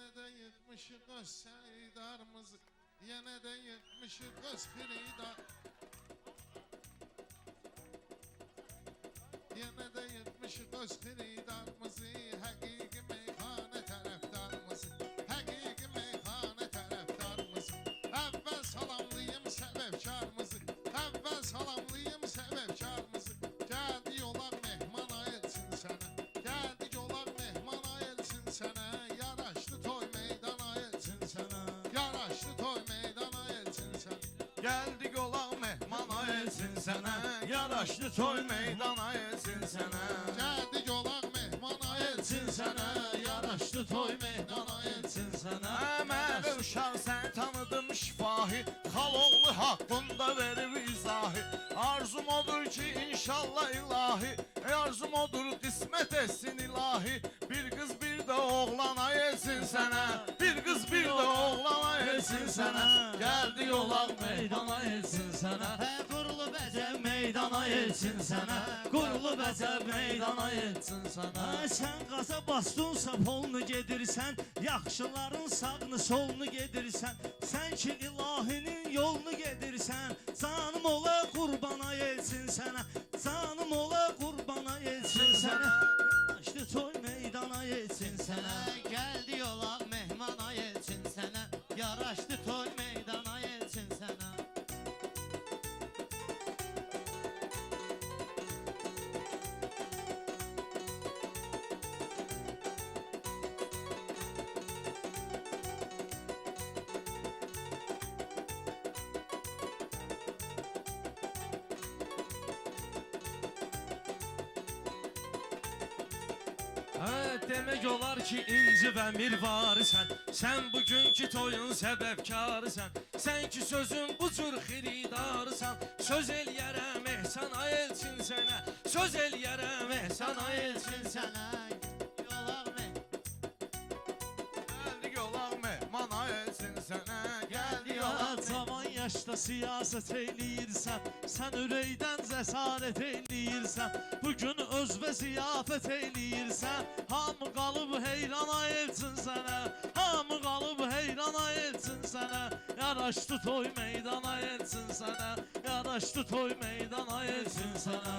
Yine de yıkmışık öz seydarımızı. Yine de yıkmışık öz firidar. Yine de yıkmışık öz firidarımızı. Hakiki meyhane taraftarımızı. Hakiki meyhane taraftarımızı. Evvel salamlayayım sebepkarımızı. Evvel salamlayayım sebepkarımızı. Geldi yola mehmana etsin sana. Geldi yola mehmana etsin sana. Yaraşlı toy meydana etsin sana. Yaraşlı toy meydana etsin sana. Geldik yola mehmana etsin sana. Yaraşlı toy meydana etsin sana. Geldi yola mehmana etsin sana. Yaraşlı toy meydana etsin sana. Əməli uşaq sən tanıdım şifahi. Xaloğlu haqqında verir izahi. Arzum odur ki inşallah ilahi. Arzum odur qismət etsin ilahi. Bir qız bir də oğlana etsin sənə. Bir qız bir də oğlana etsin sənə. Gəldi yola meydana etsin sənə. Qurulu bəcəv meydana etsin sənə. Qurulu bəcəv meydana etsin sənə. Sən qaza basdınsa polunu gedirsən. Yaxşıların sağını solunu gedirsən. Sən ki ilahinin yolunu gedirsən. Canım ola qurbana etsin sənə. Canım ola qurbana etsin sənə. Açdı toy meydana etsin sənə. Gəldi yola mehmana etsin sənə. Yaraşdı toy meydana etsin sənə. Demək olar ki inci və mirvarısən. Sən bugünkü toyun səbəbkarısən. Sən ki sözün bu cür xiridarısan. Söz eləyərəm ehsana elçin sənə. Söz eləyərəm ehsana elçin sənə. Gəldik yola mehmana etsin sənə. Gəldi yola Zaman yaşda siyaset eyləyirsən. Sən ürəkdən cəsarət eyləyirsən. Bugün özvə ziyafət eyləyirsən. Hamı qalıb heyrana etsin sənə. Hamı qalıb heyrana etsin sənə. Yaraşdı toy meydana etsin sənə. Yaraşdı toy meydana etsin sənə.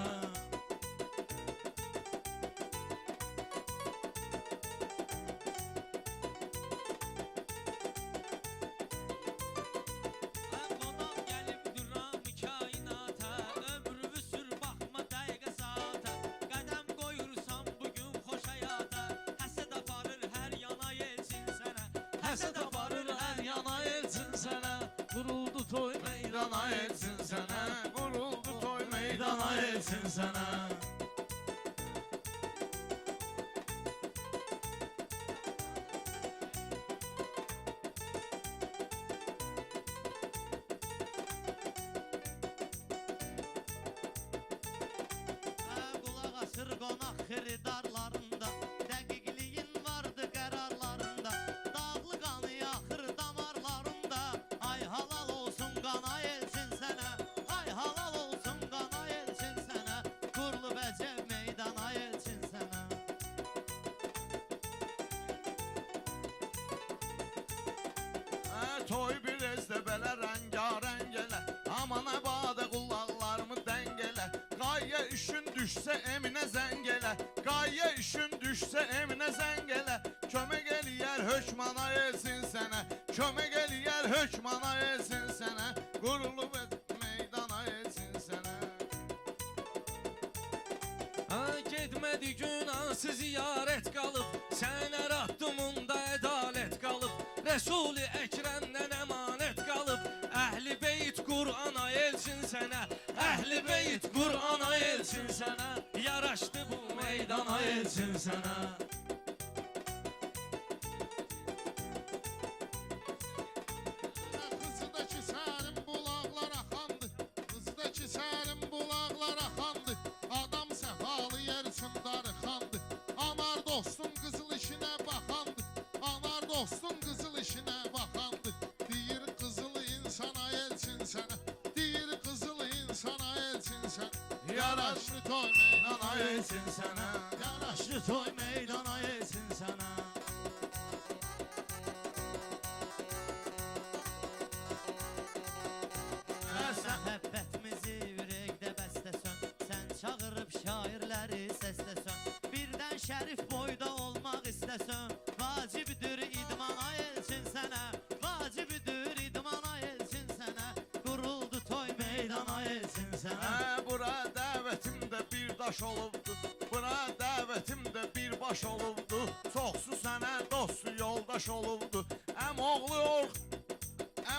Həsəd aparır hər yana etsin sənə. Quruldu toy meydana etsin sənə. Vuruldu toy Meydana meydana etsin sənə. Qulaq asır qonaq xiridarlarında. Dəqiqliyin vardı qərarlarında. Dağlı qanı axır damarlarında. Ay halal olsun qana elsin sənə. Ay halal olsun qana elsin sənə. Qurlu bəcəv meydana elsin sənə. Toy bir ezdə belə rəngarəng elə. Aman əbadə qulaqlarımı dəng elə. Qayya işin düşsə eminə zəng elə. Qayya işin düşsə eminə zəng elə. Kömək eləyər hökmana elsin sənə. Kömək eləyər hökmana elsin sənə. Qurulub meydana elsin sənə. Getmədi günahsız ziyarət qalıb. Sənə raddımında ədalət qalıb. Rəsul-i Əkrəmdən əmanət qalıb. Əhli beyt Qur'ana elçin sənə. Əhli beyt Qur'ana elçin sənə. Yaraşdı bu meydana elçin sənə. Kızıdaki sərin bulaqlar axandı. Kızıdaki sərin bulaqlar axandı. Adam səfalı yersin darıxandı. Anar dostun qızıl işinə baxandı. Anar dostun qızıl işinə baxandı. Deyir qızıl insana elçin sənə. Deyir qızıl insana elçin sənə. Yaraşlı toy meydana elçin sənə. Yaraşdı toy meydana etsin sənə. şərif boyda olmaq istəsən, vacibdir idmana elçin sənə, vacibdir idmana elçin sənə, quruldu toy meydana elçin sənə. Bura dəvətimdə bir daş olubdu, bura dəvətimdə bir baş olubdu, çoxsu sənə dostu yoldaş olubdu,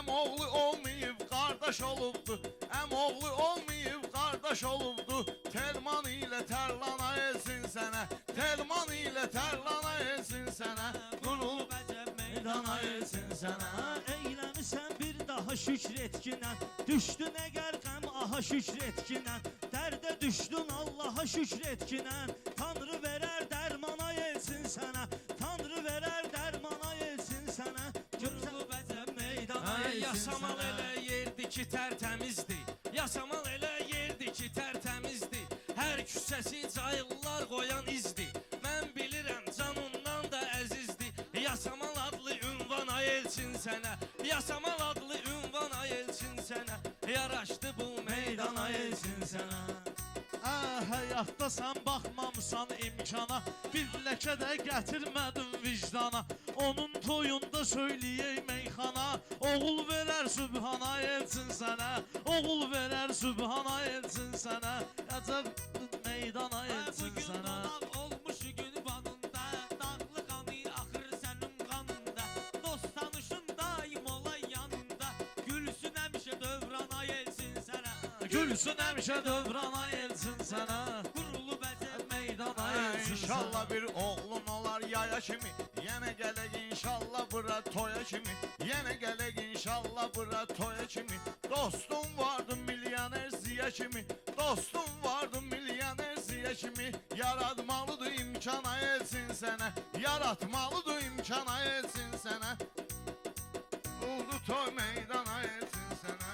Əmoğlu olmayıb qardaş olubdu, Əmoğlu olmayıb qardaş olubdu, Telman ilə tərlana elsin sənə, Telman ilə tərlana elsin sənə, qurul Bəcəb meydana elsin sənə. Eyləmisən bir daha şükr etkinən, düşdün əgər qəm aha şükr etkinən, dərdə düşdün Allaha şükr etkinən, Tanrı verər dərmana elsin sənə, Tanrı verər dərmana elsin sənə. Gürlü bəcəb meydana elsin Yasamal sənə. elə yerdi ki tərtəmizdir, Yasamal elə yerdi ki tərtəmizdir, hər küçəsi cayırlar qoyan izdir, mən bilirəm canından da əzizdir, Yasamal adlı ünvana elçin sənə, Yasamal adlı ünvana elçin sənə, yaraşdı bu meydana elçin sənə. Həyatda sən baxmamısan imkana, bir ləkə də gətirmədin vicdana, onun toyunda söyləyək meyxana, oğul verər sübhana elçin sənə, oğul verər sübhana elçin sənə, əcəb meydana elçin sənə. Bugün qonaq olmuş gün vanında, dağlı qanı axır sənin qanında, dost tanışın daim olay yanında, gülsün həmişə dövrana elçin sənə, Gülsün həmişə dövrana elçin sənə, qurulu bəcəb meydana elçin İnşallah sənə. bir oğlun olar yaya kimi, yenə gələk inşallah bura toya kimi, yenə gələk inşallah bura toya kimi, dostum vardı milyoner ziya kimi, dostum vardı milyoner ziya kimi, yaratmalıdır imkana elsin sənə, yaratmalıdır imkana elsin sənə, oldu toy meydana elsin sənə.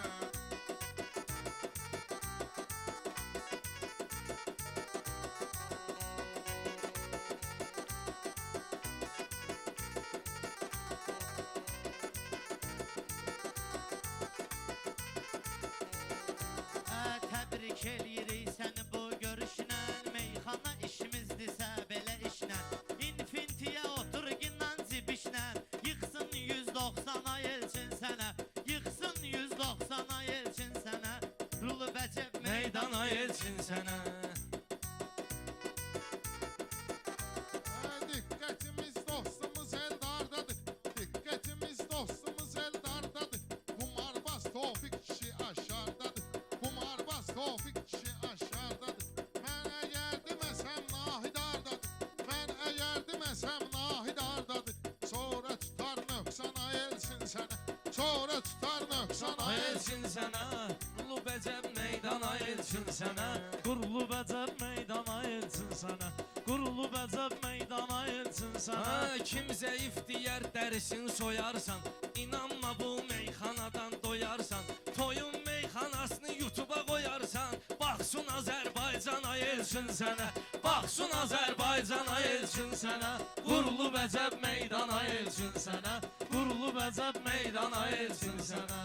Təbrik eləyirik səni bu görüşlə, meyxana işimizdirsə belə işlə, infintiyə otur qinan cibişlə, yıxsın 190-a elçin sənə, yıxsın 190-a elçin sənə, qurulu bəcəb Meydana elçin sənə. Diqqətimiz dostumuz Eldardadır, diqqətimiz dostumuz Eldardadır, Qumarbaz Tofiq kişi aşağıdadır, Qumarbaz Tofiq kişi aşağıdadır, mən əgər deməsəm nahidardadır, mən əgər deməsəm nahidardadır, sonra tutar nöqsana elsin sənə, sonra tutar nöqsana elsin Elçin sənə, qulu bəcəb meydana elçin sənə. Qurlu bəcəb meydana elçin sənə, qurlu bəcəb meydana elçin sənə. Kim zəif deyər dərisin soyarsan, İnanma bu meyxanadan doyarsan, toyun meyxanasını YouTube'a qoyarsan, baxsın Azərbaycana elçin sənə, baxsın Azərbaycana elçin sənə, qurlu bəcəb meydana elçin sənə, Qurlu bəcəb meydana elçin sənə.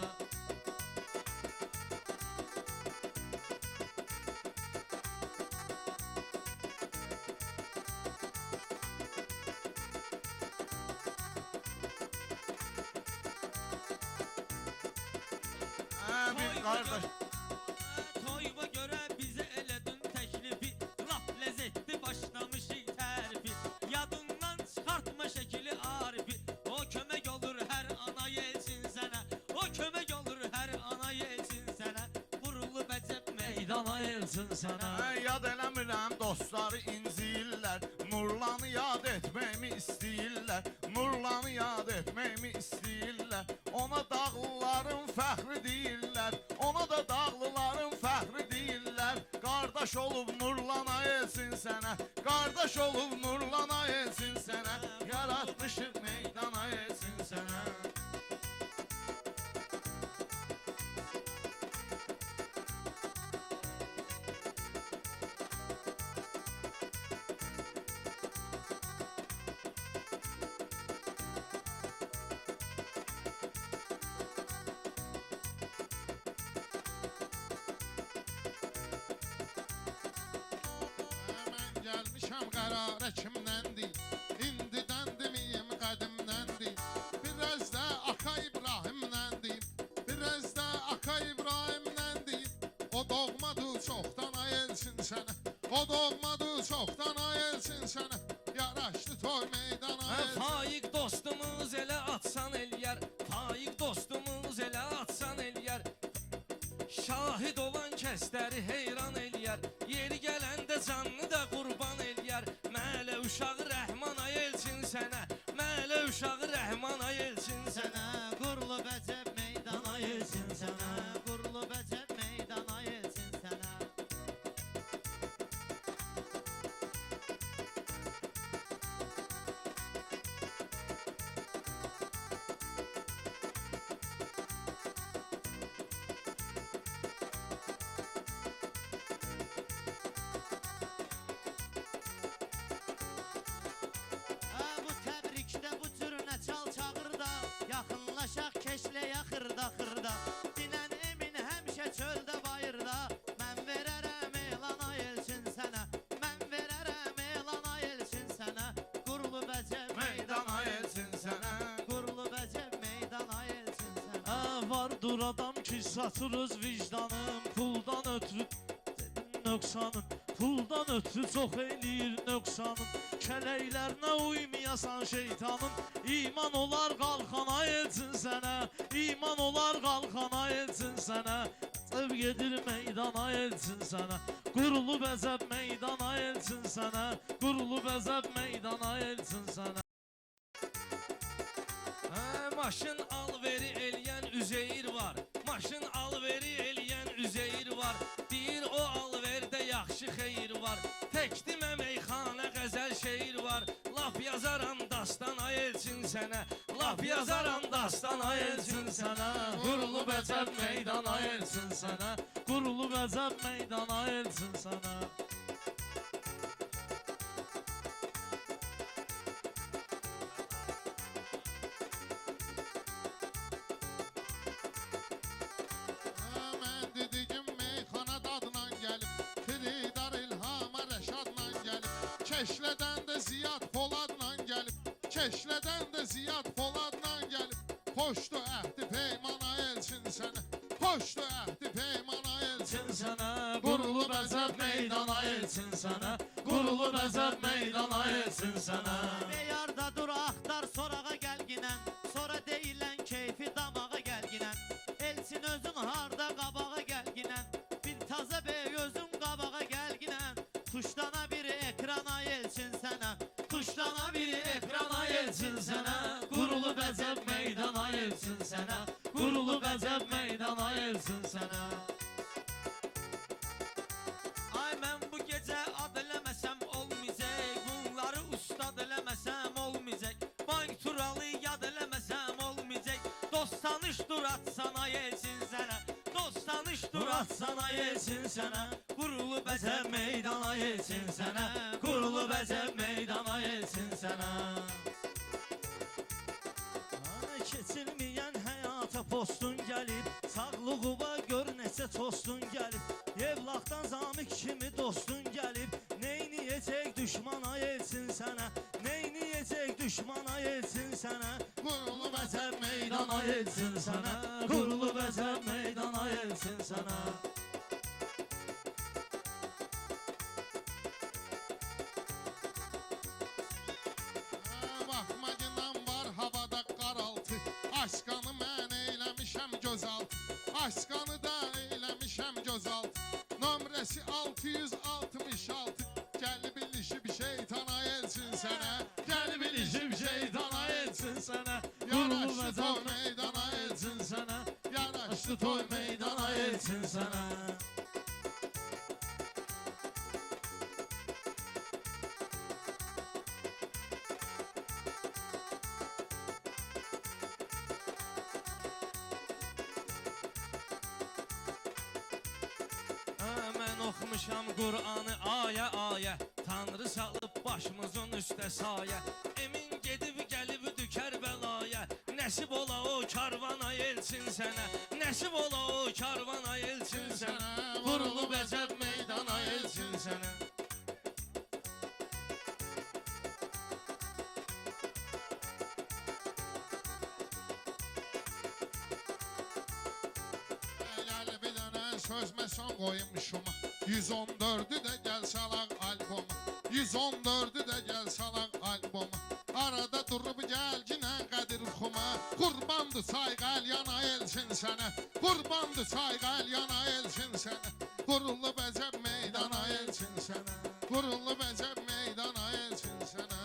Bir qardaş, Toyuma görə bizə elədin təklifi, lap ləzzətli başlamışıq tərifi, yadından çıxartma şəkili Arifi, o kömək olur hər ana elçin sənə, o kömək olur hər ana elçin sənə, qurulu bəcəb meydana elçin sənə. yad eləmirəm dostları inciyirlər, Nurlanı yad etməyimi istəyirlər, Nurlanı yad etməyimi istəyirlər, ona dağlıların fəxri deyirlər, ona da dağlıların fəxri deyirlər, qardaş olub Nurlana elsin sənə, qardaş olub Nurlana elsin sənə, yaratmışıq meydana elsin sənə. gəlmişəm qərarə kimdəndir? İndidən deməyim qədimdəndir. Biraz da Aka İbrahimdəndir. Biraz da Aka İbrahimdəndir. O doğmadır çoxdan ayelsin sənə. O doğmadır çoxdan ayelsin sənə. Yaraşdı toy meydana elsin. Faiq dostumuz elə atsan eləyər. Faiq dostumuz elə atsan eləyər. Şahid olan kəsləri heyran eləyər. Yeri gələndə canını da qurban eləyər. Mələ uşağı rəhmana elçin sənə. Mələ uşağı rəhmana elçin sənə. Qurlu bəcəb meydana yelsin sənə. Qurlu bəcəb meydana yelsin sənə. Bu təbrikdə bu cürünə çal çağırda. Yaxınlaşaq keşlə yaxırda xırda. Dinən emin həmişə çöldə bayırda. Mən verərəm elana elçin sənə. Mən verərəm elana elçin sənə. Qurlu bəcəb meydana elçin sənə. Qurlu bəcəb meydana elçin sənə. Vardır adam ki satırız vicdanım. Puldan ötürü nöqsanın. Puldan ötürü çox eləyir nöqsanın. Kələklərinə uymayasan şeytanın. İman olar qalxana elçin sənə. İman olar qalxana elçin sənə. Sevg edir meydana elçin sənə. Qurulu bəzəb meydana elçin sənə. Qurulu bəzəb meydana elçin sənə. Maşın alveri eləyən Üzeyir var. Maşın alveri eləyən Üzeyir var. Deyir o alverdə yaxşı xeyir var. Təkdimə meyxana qəzəl şeir var. Laf yazaram dastan ay elçin sənə. Laf yazaram dastan ay elçin sənə. Qurulu bəcəb meydana elçin sənə. Qurulu bəcəb meydana elçin sənə. Mən dediyim meyxana dadla gəlib. Firidar İlhama Rəşadla gəlib. Keşlədən də Ziyad Poladla gəlib. Keşlədən də Ziyad Poladla gəlib. Poştu əhdi peymana elçin sənə. Poştu əhdi peymana elçin Sənə qurulu bəzəb meydana elçin sənə. Qurulu bəzəb meydana elçin sənə. Beyarda dur axtar sorağa gəlginən. Sonra deyilən keyfi damağa gəlginən. Elçin özün harda qabağa gəlginən. Bir taza bey özün qabağa gəlginən. Tuşlana bir ekrana elçin sənə. Tuşlana bir ekrana elçin sənə. Qurulu bəzəb meydana elçin sənə. Qurulu bəzəb meydana elçin sənə. Ay mən bu gecə ad eləməsəm olmayacaq. Bunları ustad eləməsəm olmayacaq. Bank turalı yad eləməsəm olmayacaq. Dost tanış dur atsana elçin sənə. Dost tanış dur atsana elçin sənə. Qurulu bəzəb meydana elçin sənə. Qurulu bəzəb meydana elçin sənə. Keçilməyən həyata postun gəlib. Sağlığıva gör neçə tostun gəlib. Evlaqdan zamik kimi dostun gəlib. Neyniyəcək düşmana elçin sənə. Neyniyəcək düşmana elçin sənə. Qurulu Bəzəb meydana elçin sənə. Qurulu bəzəb meydana elçin sənə. Baxma gündən var havada qaraltı. Aşqanı mən eyləmişəm gözaltı. Aşqanı da eyləmişəm gözaltı. Nömrəsi 666. Gəlib ilişib şeytana elçin sənə. Gəlib ilişib şeytana elçin sənə. Yaraşdı toy meydana elçin sənə. Yaraşdı toy meydana elçin sənə. Mən oxumuşam Qur'anı ayə ayə. Tanrı salıb başımızın üstə sayə. Emin gedib gəlibdi Kərbəlaya. Nəsib ola o karvana elçin sənə. Nəsib ola o karvana elçin sənə. Vurulu bəzəb meydana elçin sənə. sözme son koymuşum 114'ü də gəl salaq alboma 114'ü də gəl salaq alboma Arada durub gəl ginə qədir xuma Qurbandı sayqal yana elçin sənə Qurbandı sayqal yana elçin sənə Qurullu bəzəb meydana elçin sənə Qurullu bəzəb meydana elçin sənə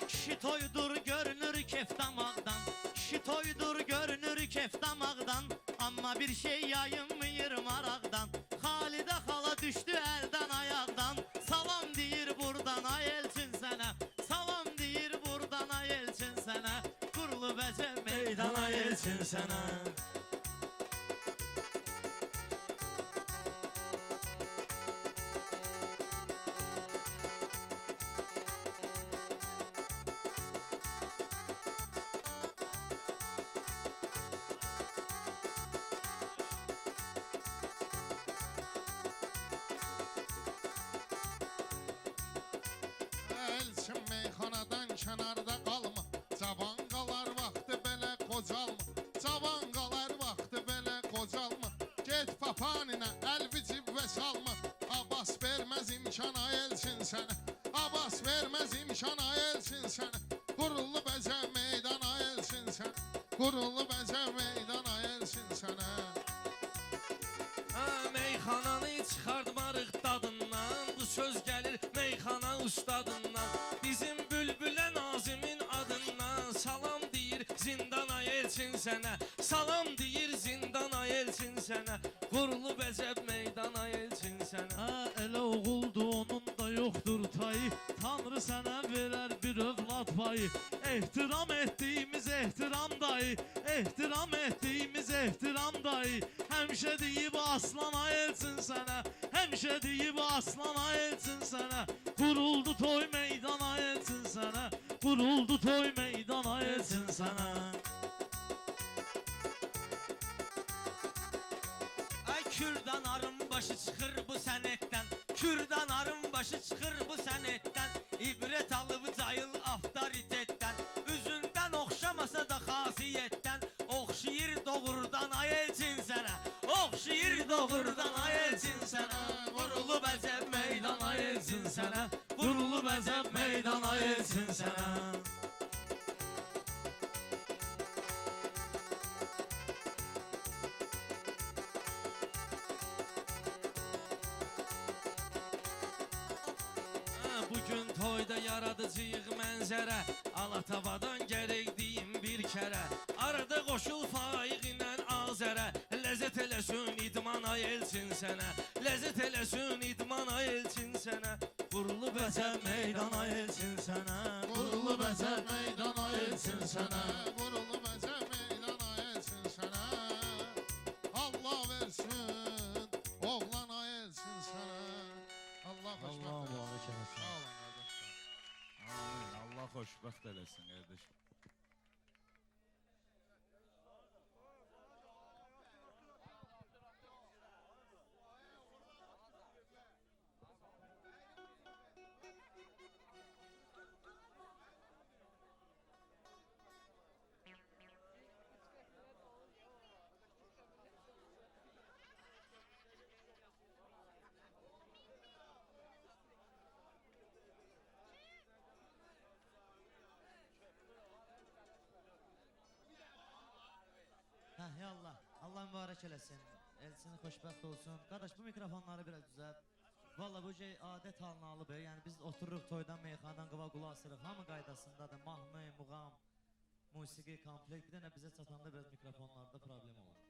Kişi toydur görünür kef damaqdan Kişi toydur görünür kef damaqdan Amma bir şey yayınmıyır maraqdan Xalidə xala düşdü əldən ayaqdan Salam deyir buradan ay elçin sənə Salam deyir buradan ay elçin sənə Qurulu bəzə meydana elçin sənə Elçin meyxanadan kənarda qalma Cavan qalar vaxtı belə qocalma Cavan qalar vaxtı belə qocalma Get papaninə əlvicib və salma Abbas verməz imkana elçin sənə Abbas verməz imkana elçin sənə Qurullu bəzə meydana elçin sənə Qurullu bəzə meydana elçin sənə Meyxananı çıxartmarıq dadından Bu söz gəlir meyxana ustadından Bizim bülbülə Nazimin adından Salam deyir zindana elçin sənə Salam deyir zindana elçin sənə Qurulu bəzəb meydana elçin sənə Elə oğuldu onun da yoxdur tayı Tanrı sənə verər bir övlad payı Ehtiram etdiyimiz ehtiram dayı Ehtiram etdiyimiz ehtiram dayı Həmişə deyib aslana elçin sənə Həmişə deyib aslana elçin sənə Quruldu toy meydana elçin sənə Quruldu toy meydana elçin sənə Ay kürdan arın başı çıxır bu sənətdən Kürdan arın başı çıxır bu sənətdən İbrət alıb cayıl avtoritetdən Üzündən oxşamasa da xasiyyətdən Oxşayır doğurdan ay elçin sənə Oxşayır doğurdan ay elçin sənə Qurulu bəzəb meydana elçin sənə Qurulu bəzəb meydana elçin sənə Bugün toyda yaradıcıyıq mənzərə Alatavadan gərək deyim bir kərə Arada qoşul faiq ilə Azərə Ləzzət eləsin idmana elçin sənə Ləzzət eləsin idmana elçin sənə Qurulu bəzəb meydana elçin sənə Qurulu bəzəb meydana elçin sənə Qurulu bəzəb meydana elçin sənə Allah versin oğlana elçin sənə Allah xoşbəxt eləsin Sağ olun qardaşlar Amin. Allah xoşbəxt eləsin qardaşım. Yallah, Allah mübarək eləsin. Elçini xoşbəxt olsun. Qardaş, bu mikrofonları biraz düzəlt. Valla bu şey adət halını alıb. Yəni biz otururuq toydan, meyxanadan qıva qulaq asırıq. Hamı qaydasındadır. Mahnı, muğam, musiqi, komplekt. Bir dənə bizə çatanda biraz mikrofonlarda problem olur.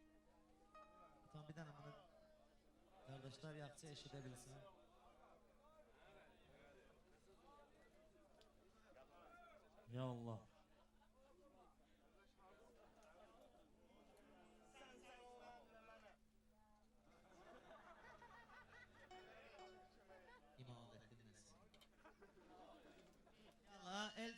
Tam bir dənə bunu qardaşlar yaxşı eşidə bilsin. Ya Allah.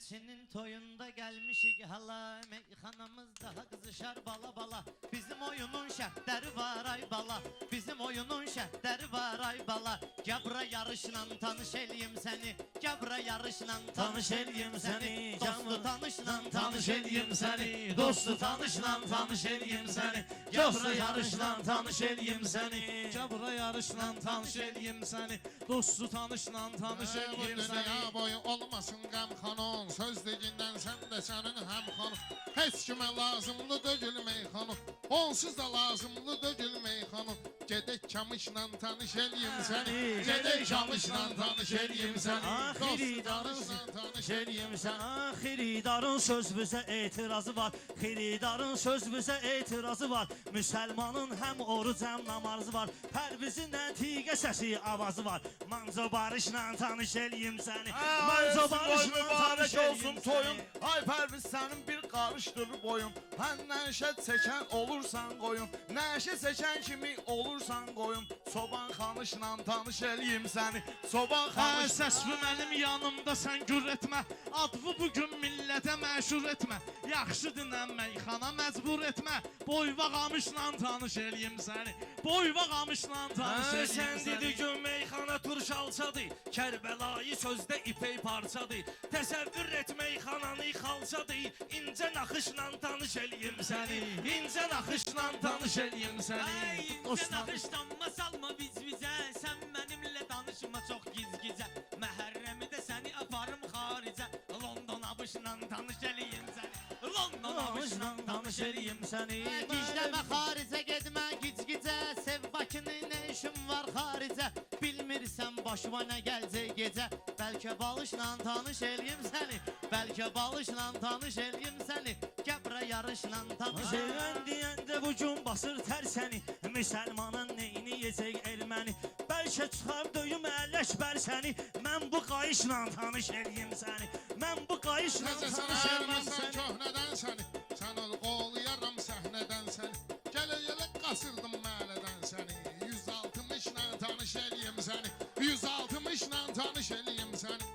Elçinin toyunda gelmişik hala, meyxanamız daha qızışar bala bala. Bizim oyunun şərtləri var ay bala, bizim oyunun şərtləri var ay bala. Gəl bura yarışla tanış eləyim səni, gəl bura yarışla tanış eləyim səni. Dostu tanışla tanış eləyim səni, dostu tanışla tanış eləyim səni. Gəl bura yarışla tanış eləyim səni, Gəl bura yarışla tanış eləyim səni. Dostu tanışla tanış Bu eləyim səni. dünya boyu olmasın qəmxanın, söz degindən sən də sənin həmxanın. Heç kimə lazımlı dögül meyxanın, onsuz da lazımlı dögül meyxanın. Gedək kamışla tanış eləyim səni, gedək kamışla tanış eləyim səni. Xiridarın eləyim səni, xiridarın sözümüzə etirazı var, xiridarın sözümüzə etirazı var. Müsəlmanın həm oruc həm namazı var, Pərvizin əntiqə səsi avazı var. Manzo barışla tanış eləyim səni, manzo barışla tanış Mübarək olsun eləyim toyun. səni. Ay Pərviz sənin bir qarışdır boyun. Hən nəşət çəkən olursan qoyun. Nəşə çəkən kimi olursan qoyun. Soban xanışla tanış eləyim səni. Soban xanış. Səsvi mənim yanımda sən gür etmə. Adımı bugün millətə məşhur etmə. Yaxşı dinən meyxana məcbur etmə. Boyva qamışla tanış eləyim səni. Boyva qamışla tanış eləyim Sən səni. dedi gün meyxana turş alçadır, Kərbəlayı sözdə ipək parçadır. Təsəvvür et meyxananı xalçadır, İncə naxışla tanış eləyim səni, İncə naxışla tanış eləyim səni. Ay incə naxışlanma salma biz-bizə, sən mənimlə danışma çox giz-gizə. Məhərrəmi də səni aparım xaricə, London abışla tanış eləyim səni, London abışla tanış eləyim səni. Gizləmə xaricə getmə gic-gicə, sev Bakını nə işin var xaricə. Bilmirsən başıma nə gəlcək gecə, bəlkə balışla tanış eləyim səni, bəlkə balışla tanış eləyim səni. Gəbrə yarışla tanış eləyim. Deyəndə bu gün basır tərsəni, müsəlmanın neyini yeyəcək erməni. Bəlkə çıxar döyüm əlləşbər səni, mən bu qayışla tanış eləyim səni, mən bu qayışla Necə sən tanış eləyim ayırmasan səni. köhnədən səni, sən ol qolayaram səhnədən səni. Gələ-gələ qasırdım məhəllədən səni, 160-la tanış eləyim səni, 160-la tanış eləyim səni.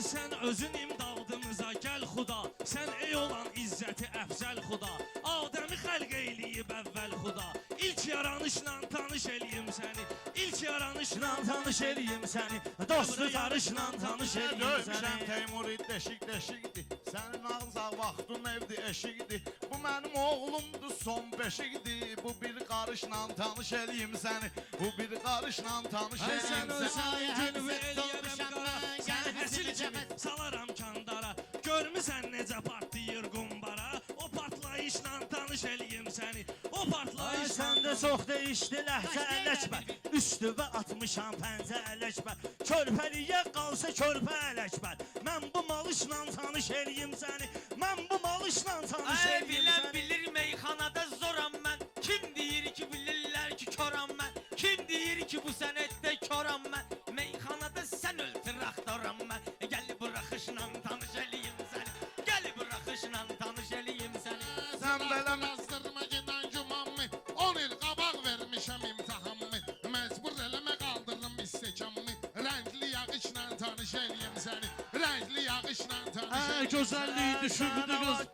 Sən özün imdadımıza gəl xuda, sən ey olan izzəti əfzəl xuda, Adəmi xəlq eyləyib əvvəl xuda, İlk yaranışla tanış eləyim səni, İlk yaranışla Tanış eləyim səni, dostu yarışla tanış eləyim Dövmüşəm səni. Teymurid deşik-deşikdir. Sənin ağzaq vaxtın evdi eşikdir. Bu mənim oğlumdur son beşikdir. Bu bir qarışla tanış eləyim səni. Bu bir qarışla tanış Sən eləyim öz səni. günümü eləyərəm qara, sən həsil kimi salaram kandara, Görmüsən necə partlayır qumbara, O partlayışla tanış eləyim səni, O Ay partlayışla səndə çox dəyişdi ləhcə ələkbər, Üstüvə atmışam pəncə ələkbər, Körpəliyə qalsa körpə ələkbər, Mən bu malışla tanış eləyim səni, Mən bu malışla tanış Ay eləyim bilən səni. bilir meyxanada zoram mən, Kim deyir ki bilirlər ki koram mən, Kim deyir ki bu sənətdə koram mən, Meyxanada sən öldür axtaram mən, Gəl buraxışla tanış eləyim səni, Gəl buraxışla tanış eləyim səni. Sən belə Yazdırma gedən gümanımı, 10 il qabaq vermişəm imtahanımı, Məcbur eləmə qaldırdım istekamımı, Rəngli yağışla tanış eləyim səni, Rəngli yağışla tanış Hə, eləyim gözəllik düşürdü qız.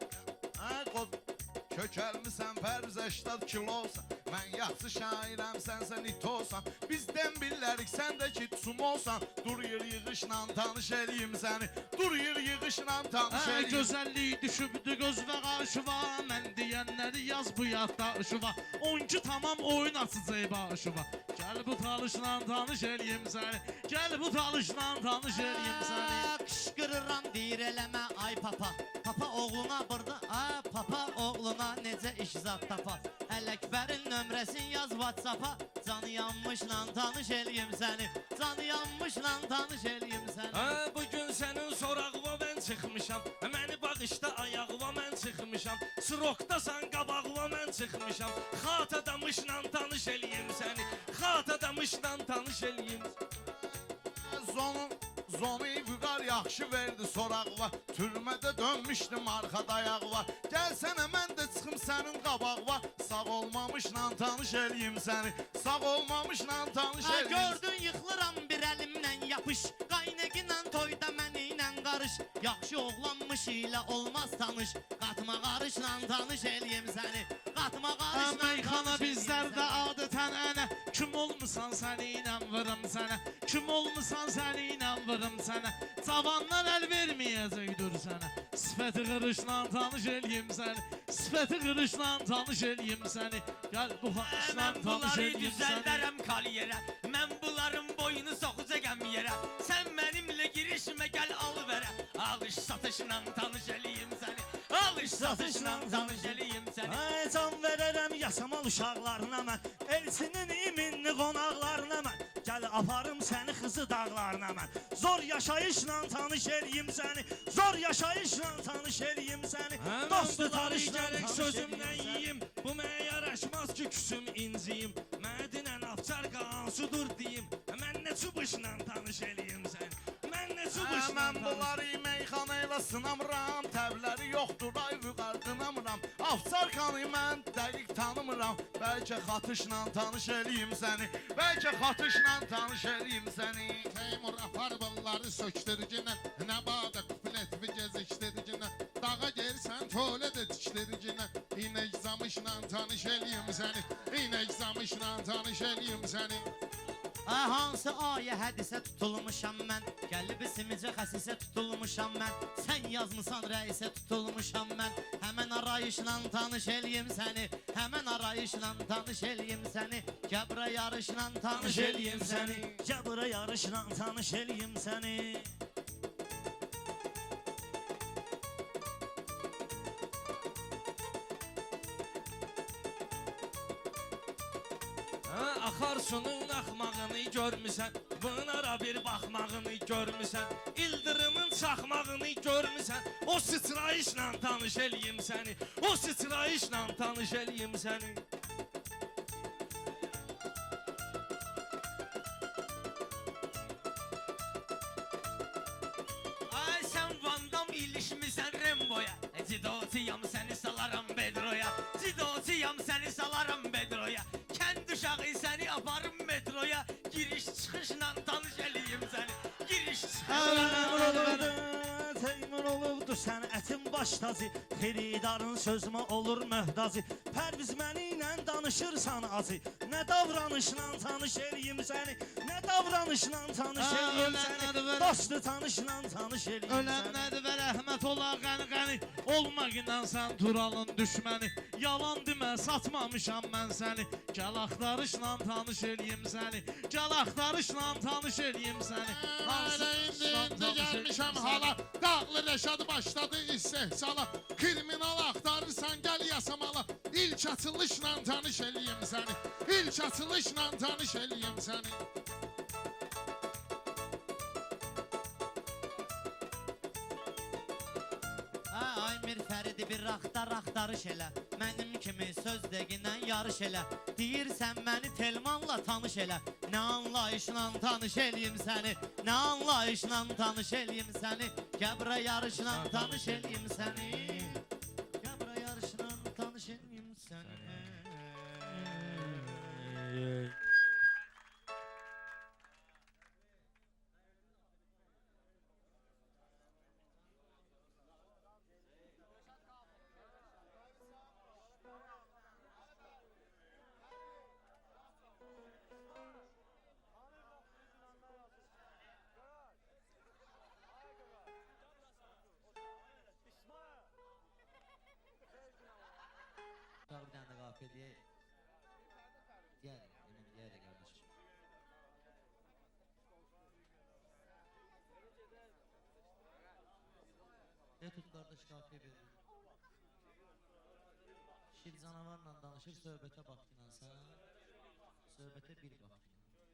Hə, kökəlmisən Pərviz 80 kilosan. Mən yaxşı şairəm, sənsən it olsan. Bizdən bilərik, sən də ki tsum olsan. Dur yer yığışla tanış eləyim səni. Dur yer yığışla tanış Hə, eləyim. gözəllik düşübdü göz və qarşıva. Mən deyənləri yaz bu yadda ışıva. 12 tamam oyun açacaq başıva. Gəl bu talışla tanış eləyim səni. Gəl bu talışla tanış eləyim səni. Qışqırıram deyir eləmə ay papa, Papa oğluna burada, papa oğluna necə iş zat tapa. Ələkbərin nömrəsini yaz WhatsApp-a, Canı yanmışla tanış eləyim səni, Canı yanmışla tanış eləyim səni. Hə, bugün sənin sorağıma mən çıxmışam, Məni bağışda ayağıma mən çıxmışam, Srokdasan qabağıma mən çıxmışam, Xat adamışla tanış eləyim səni, Xat adamışla tanış eləyim. Zonun Zonu vüqar yaxşı verdi soraqva. Türmədə dönmüşdüm arxa dayaqva. Gəlsənə mən də çıxım sənin qabaqva. Sağ olmamışla tanış eləyim səni. Sağ olmamışla tanış eləyim. Gördün yıxılıram bir əlimdən yapış. Qayneqinlə toyda mənimlə qarış. Yaxşı oğlanmış ilə olmaz tanış. Qatma qarışla tanış eləyim səni. Qatma qarışla Meyxana bizlərdə adətən ənə. Kim olmusan səninlə vırım sənə. Kim olmusan səninlə vırım sənə. Cavanlar əl verməyəcəkdir sənə. Sifəti qırışla tanış eləyim səni. Sifəti qırışla tanış eləyim səni. Gəl bu xanışla Mən tanış bunları eləyim səni. düzəldərəm kalyerə. Mən bunların boyunu soxacağam yerə. Sən mənimlə girişmə gəl al verə. Alış satışla tanış eləyim səni. Alış satışla tanış eləyim səni. Ay can verərəm yasamal uşaqlarına mən. Elsinin iminli qonaqlarına mən. Gəl aparım səni xızı dağlarına mən. Zor yaşayışla tanış eləyim səni. Zor yaşayışla tanış eləyim səni. Həmən Dostu bu dalı tanışla gərək tanış sözümdən eləyim səni. yiyim. Bu mənə yaraşmaz ki küsüm inciyim. Mədinən afçar qansudur deyim. Mən nə çubuşla tanış eləyim sən. Mən nə çubuşla Mən tanış bunları meyxana ilə sınamıram. Təbləri yoxdur ay vüqar qınamıram. Afsar xanı mən dəqiq tanımıram. Bəlkə xatışla tanış eləyim səni. Bəlkə xatışla tanış eləyim səni. Teymur apar bunları söktürücünə. Nə bağda kuplet bir geziktiricünə. Dağa gelsən tuvalet etiştiricünə. İnek zamışla tanış eləyim səni. İnek zamışla tanış eləyim səni. Hansı ayə hədisə tutulmuşam mən. Qəlbi simicə xəsisə tutulmuşam mən. Sən yazmısan rəisə tutulmuşam mən. Həmən arayışla tanış eləyim səni. Həmən arayışla tanış eləyim səni. Gəbrə yarışla tanış eləyim səni. Gəbrə yarışla tanış eləyim səni. Axar sunun axmağını görmüsən. Bunlara bir baxmağını görmüsən. İldırımın çaxmağını görmüsən. O sıçrayışla tanış eləyim səni. O sıçrayışla tanış eləyim səni. Ay sən Vandam ilişmisən Remboya. Cidotiyam səni salaram Bedroya. Cidotiyam səni salaram Bedroya. Kənd uşağı səni aparım metroya. Giriş çıxışla tanış eləyim səni. Giriş çıxışla. Teymur olubdur sənətin baş tacı. Xiridarın sözümə olur möhtacı. Pərviz mənimlə danışırsan acı. Nə davranışla tanış eləyim səni. Nə davranışla tanış eləyim səni. ölənləri ver. Dostu tanışla tanış eləyim səni. Ölənləri və rəhmət ola qəni-qəni. Olmaqla sən Turalın düşməni. Yalan demə satmamışam mən səni. Gəl axtarışla tanış eləyim səni. Gəl axtarışla tanış eləyim səni. Elə indi gelmişəm hala. Dağlı Reşad başladı istehsala. Kriminal axtarırsan gəl yasamala. İlk açılışla tanış eləyim səni. İlk açılışla tanış eləyim səni. Aymir Fəridi bir axtarış elə. Mənim kimi söz deginlə yarış elə. Deyirsən məni Telmanla tanış elə. Nə anlayışla tanış eləyim səni. Nə anlayışla tanış eləyim səni. Gəbrə yarışla tanış eləyim səni. Gəbrə yarışla tanış eləyim səni. Daha bir tane kafiye diye. Diğer, diğer de kardeşim. Ne tut kardeş kafiye bir. Şir canavarla danışır, söhbətə bax finansa. Söhbətə bir bax finansa.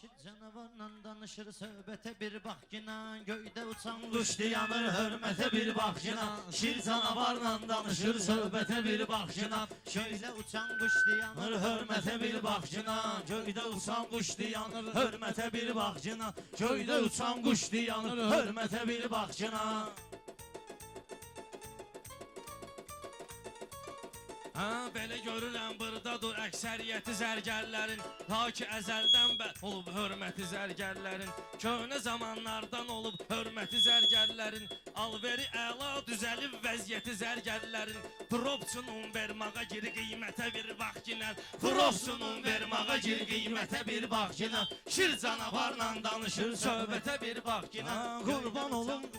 Şir canavarla danışır söhbete bir bak yine. Göyde uçan kuş dayanır hürmete bir bak yine. Şir canavarla danışır söhbete bir bak yine. Şöyle uçan kuş dayanır hürmete bir bak yine. Göyde uçan kuş dayanır hürmete bir bak yine. Göyde uçan kuş dayanır hürmete bir bak yine. Ha, belə görürəm burdadır əksəriyyəti zərgərlərin. Ta ki əzəldən bəd olub hörməti zərgərlərin. Köhnə zamanlardan olub hörməti zərgərlərin. Alveri əla düzəlib vəziyyəti zərgərlərin. Propsunun vermağa gir qiymətə bir bax ginən. Propsunun vermağa gir qiymətə bir bax ginən. Şir canavarla danışır söhbətə bir bax ginən. Qurban olum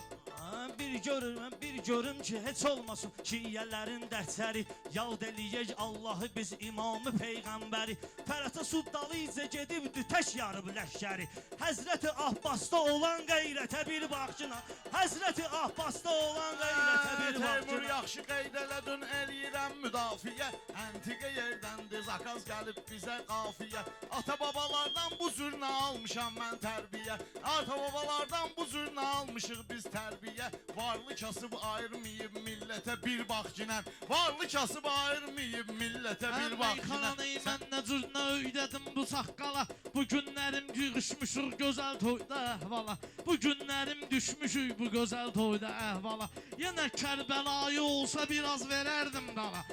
bir görüm ki heç olmasın şiiyələrin dərsəri. Yad eləyək Allahı biz imamı peyğəmbəri. Fərətə suddalıca gedibdi tək yarıb ləşkəri. Həzrəti Abbasda olan qeyrətə bir baxcına. Həzrəti Abbasda olan qeyrətə bir Teymur baxcına. yaxşı qeyd elədin, eləyirəm müdafiə. Əntiqə yerdəndir zakaz gəlib bizə qafiyə. Ata babalardan bu zürnə almışam mən tərbiyə. Ata babalardan bu zürnə almışıq biz tərbiyə. Varlı kasıb ayırmayıb millətə bir bax ginən. Varlı kasıb ayırmayıb millətə bir bax ginən. Meyxanayı mən nə cür nə öyrədim bu saqqala. Bu günlərim yığışmışıq gözəl toyda əhvala. Bu günlərim düşmüşük bu gözəl toyda əhvala. Yenə Kərbəlayı olsa biraz verərdim dala.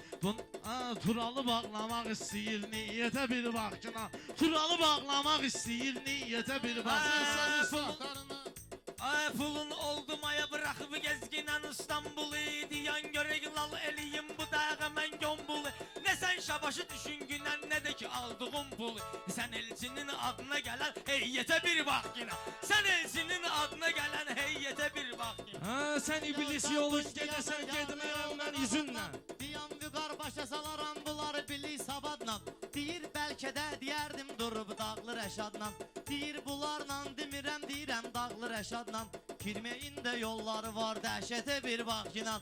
Turalı bağlamaq istəyir niyyətə bir bax ginən. Turalı bağlamaq istəyir niyyətə bir bax ginən. Sahtarına Ay pulun oldu maya bırakıp gezginen İstanbul'u. Diyan görek lal eliyim bu dağa mən gömbulu. Ne sen şabaşı düşün günen ne de ki aldığım pulu. Sen elçinin adına gelen heyete bir bak yine. Sen elçinin adına gelen heyete bir bak yine. Ha, sən iblis yolun gedəsən gedməyəm mən üzünlə. Diyan vüqar başa salaram bunları bilis abadla. Deyir bəlkə də deyərdim durub dağlı rəşadla. Deyir bunlarla demirəm deyirəm dağlı rəşadla. Girməyin də yolları var dəhşətə bir bax inan.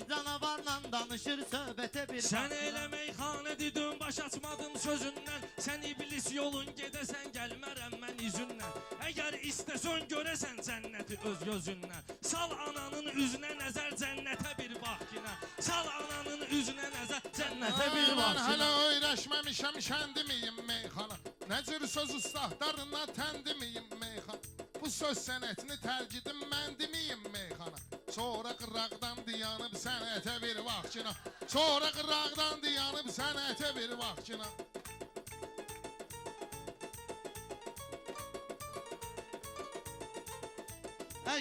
Canavarla danışır söhbətə bir bax Sən inan. elə meyxanə dedin baş açmadım sözündən. Sən iblis yolun gedəsən gəlmərəm mən üzündən. Əgər istəsən görəsən cənnəti öz gözündən. Sal ananın üzünə nəzər cənnətə bir bax yine. Sal ananın üzünə nəzər cənnətə bir Mən bax hələ yine. öyrəşməmişəm kəndimiyim meyxana. Nəcür söz ustahlarına təndimiyim meyxana. Bu söz sənətini tərgidim mən demiyim meyxana. Sonra qıraqdan diyanıb sənətə bir vaxtına. Sonra qıraqdan diyanıb sənətə bir vaxtına.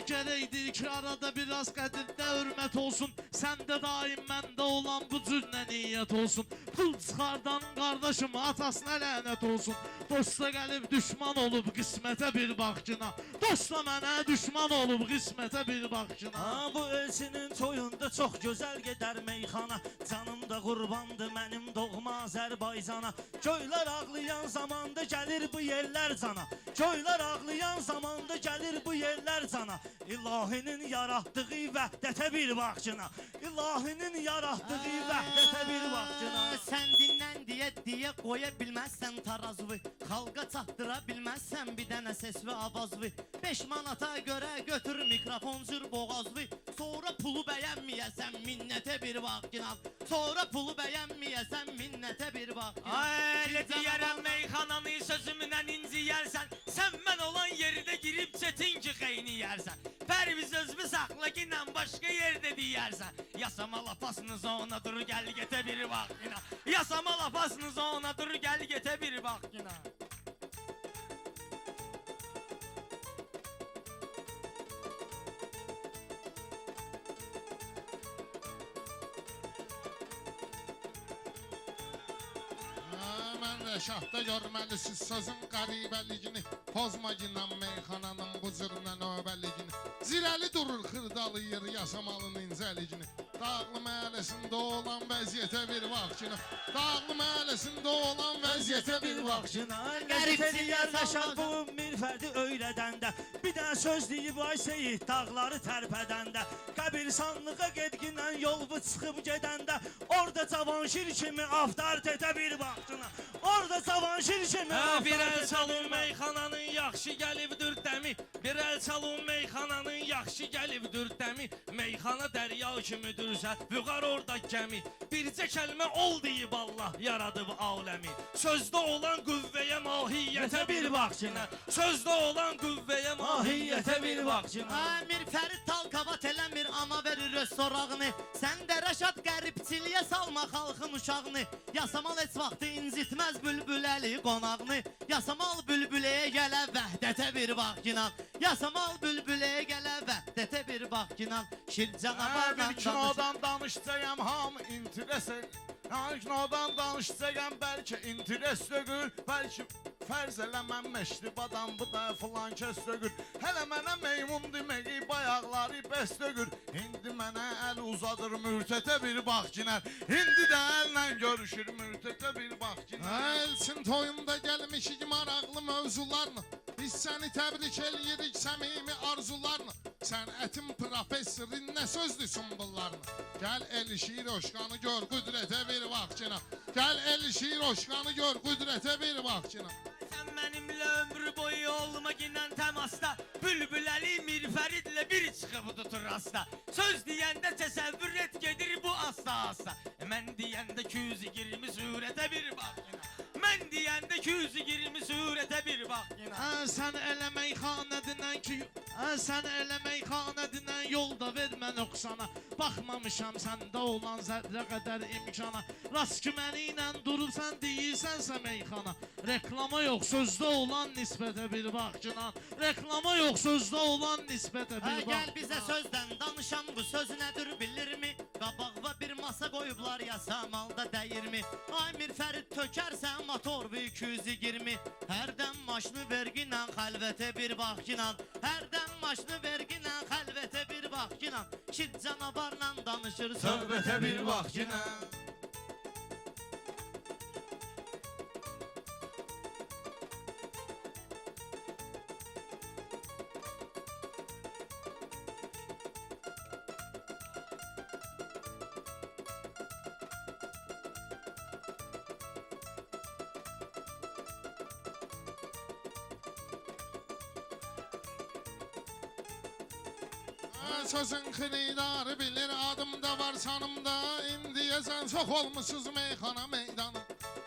Gereydir ki arada biraz qədirdə hürmət olsun. Səndə daim məndə olan bu cür niyyət olsun. Pul çıxardan qardaşım atasına lənət olsun. Dosta gəlib düşman olub qismətə bir baxcına. Dosta mənə düşman olub qismətə bir baxcına. Ha, bu elçinin toyunda çox gözəl gedər meyxana. Canım da qurbandı mənim doğma Azərbaycana. Göylər ağlayan zamanda gəlir bu yerlər cana. Göylər ağlayan zamanda gəlir bu yerlər cana. İlahinin yaratdığı vəhdətə bir baxcına. İlahinin yaratdığı vəhdətə bir baxcına. Sən dinlən deyə qoya bilməzsən tarazvı. Xalqa çatdıra bilməzsən bir dənə səs və avazvı. 5 manata görə götür mikrofon cür boğazvı. Sonra pulu bəyənməyəsən minnətə bir baxcına. Sonra pulu bəyənməyəsən minnətə bir baxcına. Ay diyərəm meyxananı sözümdən inciyərsən. Sən mən olan yerdə girib çetin ki xeyni yersən. Pərviz özümü saxla ki ilə başqa yerdə deyərsən. Yasama lapasınız ona dur gəl getə bir vaxtına. Yasama lapasınız ona dur gəl getə bir vaxtına. Mən Rəşadda görməlisiz sözün qəribəligini. Pozma ginən meyxananın bu cürünə növbəligini. Zirəli durur xırdalayır yasamalın incəligini. Dağlı məhəlləsində olan vəziyyətə bir bax ki, Dağlı məhəlləsində olan vəziyyətə bir bax ki. Qərib eləyər Rəşad bu mirfərdi öyrədəndə Bir də söz deyib ay Seyid dağları tərpədəndə Qəbirsanlığa gedginlə yol bu çıxıb gedəndə Orada Cavanşir kimi aftar tetə bir baxcına Orada Cavanşir kimi Bir aftar el tetə çalın bir meyxananın yaxşı gəlibdir dəmi Bir el çalın meyxananın yaxşı gəlibdir dəmi Meyxana dərya kimidirsə vüqar orada gəmi Bircə kəlmə ol deyib Allah yaradıb aləmi Sözdə olan qüvvəyə mahiyyətə bir baxcına Sözdə olan qüvvəyə mahiyyətə bir baxcına Əmir Fərid Talkavat eləmir ana verir öz sorağını Sən də Rəşad qəribçiliyə salma xalqın uşağını Yasamal heç vaxtı incitməz bülbüləli qonağını Yasamal bülbüləyə gələ vəhdətə bir bax ginan Yasamal bülbüləyə gələ vəhdətə bir bax ginan Şir canavarla Bir kinodan danışacağım hamı interes Kinodan danışacağım bəlkə interes dögür Bəlkə fərz eləməm məşribadan bu da filan kəs dögür Hələ mənə meymun deməyi bayaqları bəs dögür İndi mənə əl uzadır mürtətə bir bax kinər İndi də əllə görüşür mürtətə bir bax kinər Elçin toyunda gəlmişik maraqlı mövzularla Biz səni təbrik eləyirik səmimi arzularla Sənətin professorin nə sözdür sunbullarla Gəl Elşir Oşqanı gör qüdrətə bir vaxtına Gəl Elşir Oşqanı gör qüdrətə bir vaxtına Sən mənimlə ömrü boyu olma ginən təmasda Bülbüləli mirfəridlə bir çıxıb tutur rasta Söz deyəndə təsəvvür et gedir bu asta-asta Mən deyəndə 220 sürətə bir bax Mən deyəndə 220 sürətə bir bax Sən elə meyxanədindən ki Sən elə meyxanədindən yolda vermə nöqsana Baxmamışam səndə olan zərrə qədər imkana Rast ki məni ilə durursan deyirsənsə meyxana Reklama yox sözdə olan nisbətə bir bax cinan Reklama yox sözdə olan nisbətə bir bax Gəl bizə sözdən danışan bu söz nədir bilirmi Qabağva bir masa qoyublar yasamalda dəyirmi Ay Mirfərid tökərsən motor bu 220 Hərdən maşını verginlə xəlvətə bir bax ginan Hərdən maşını verginlə xəlvətə bir bax ginan Şir canavarla danışır söhbətə bir bax ginan Sözün xiridarı bilir adımda var sanımda İndiyəsən çox olmuşsuz meyxana meydanı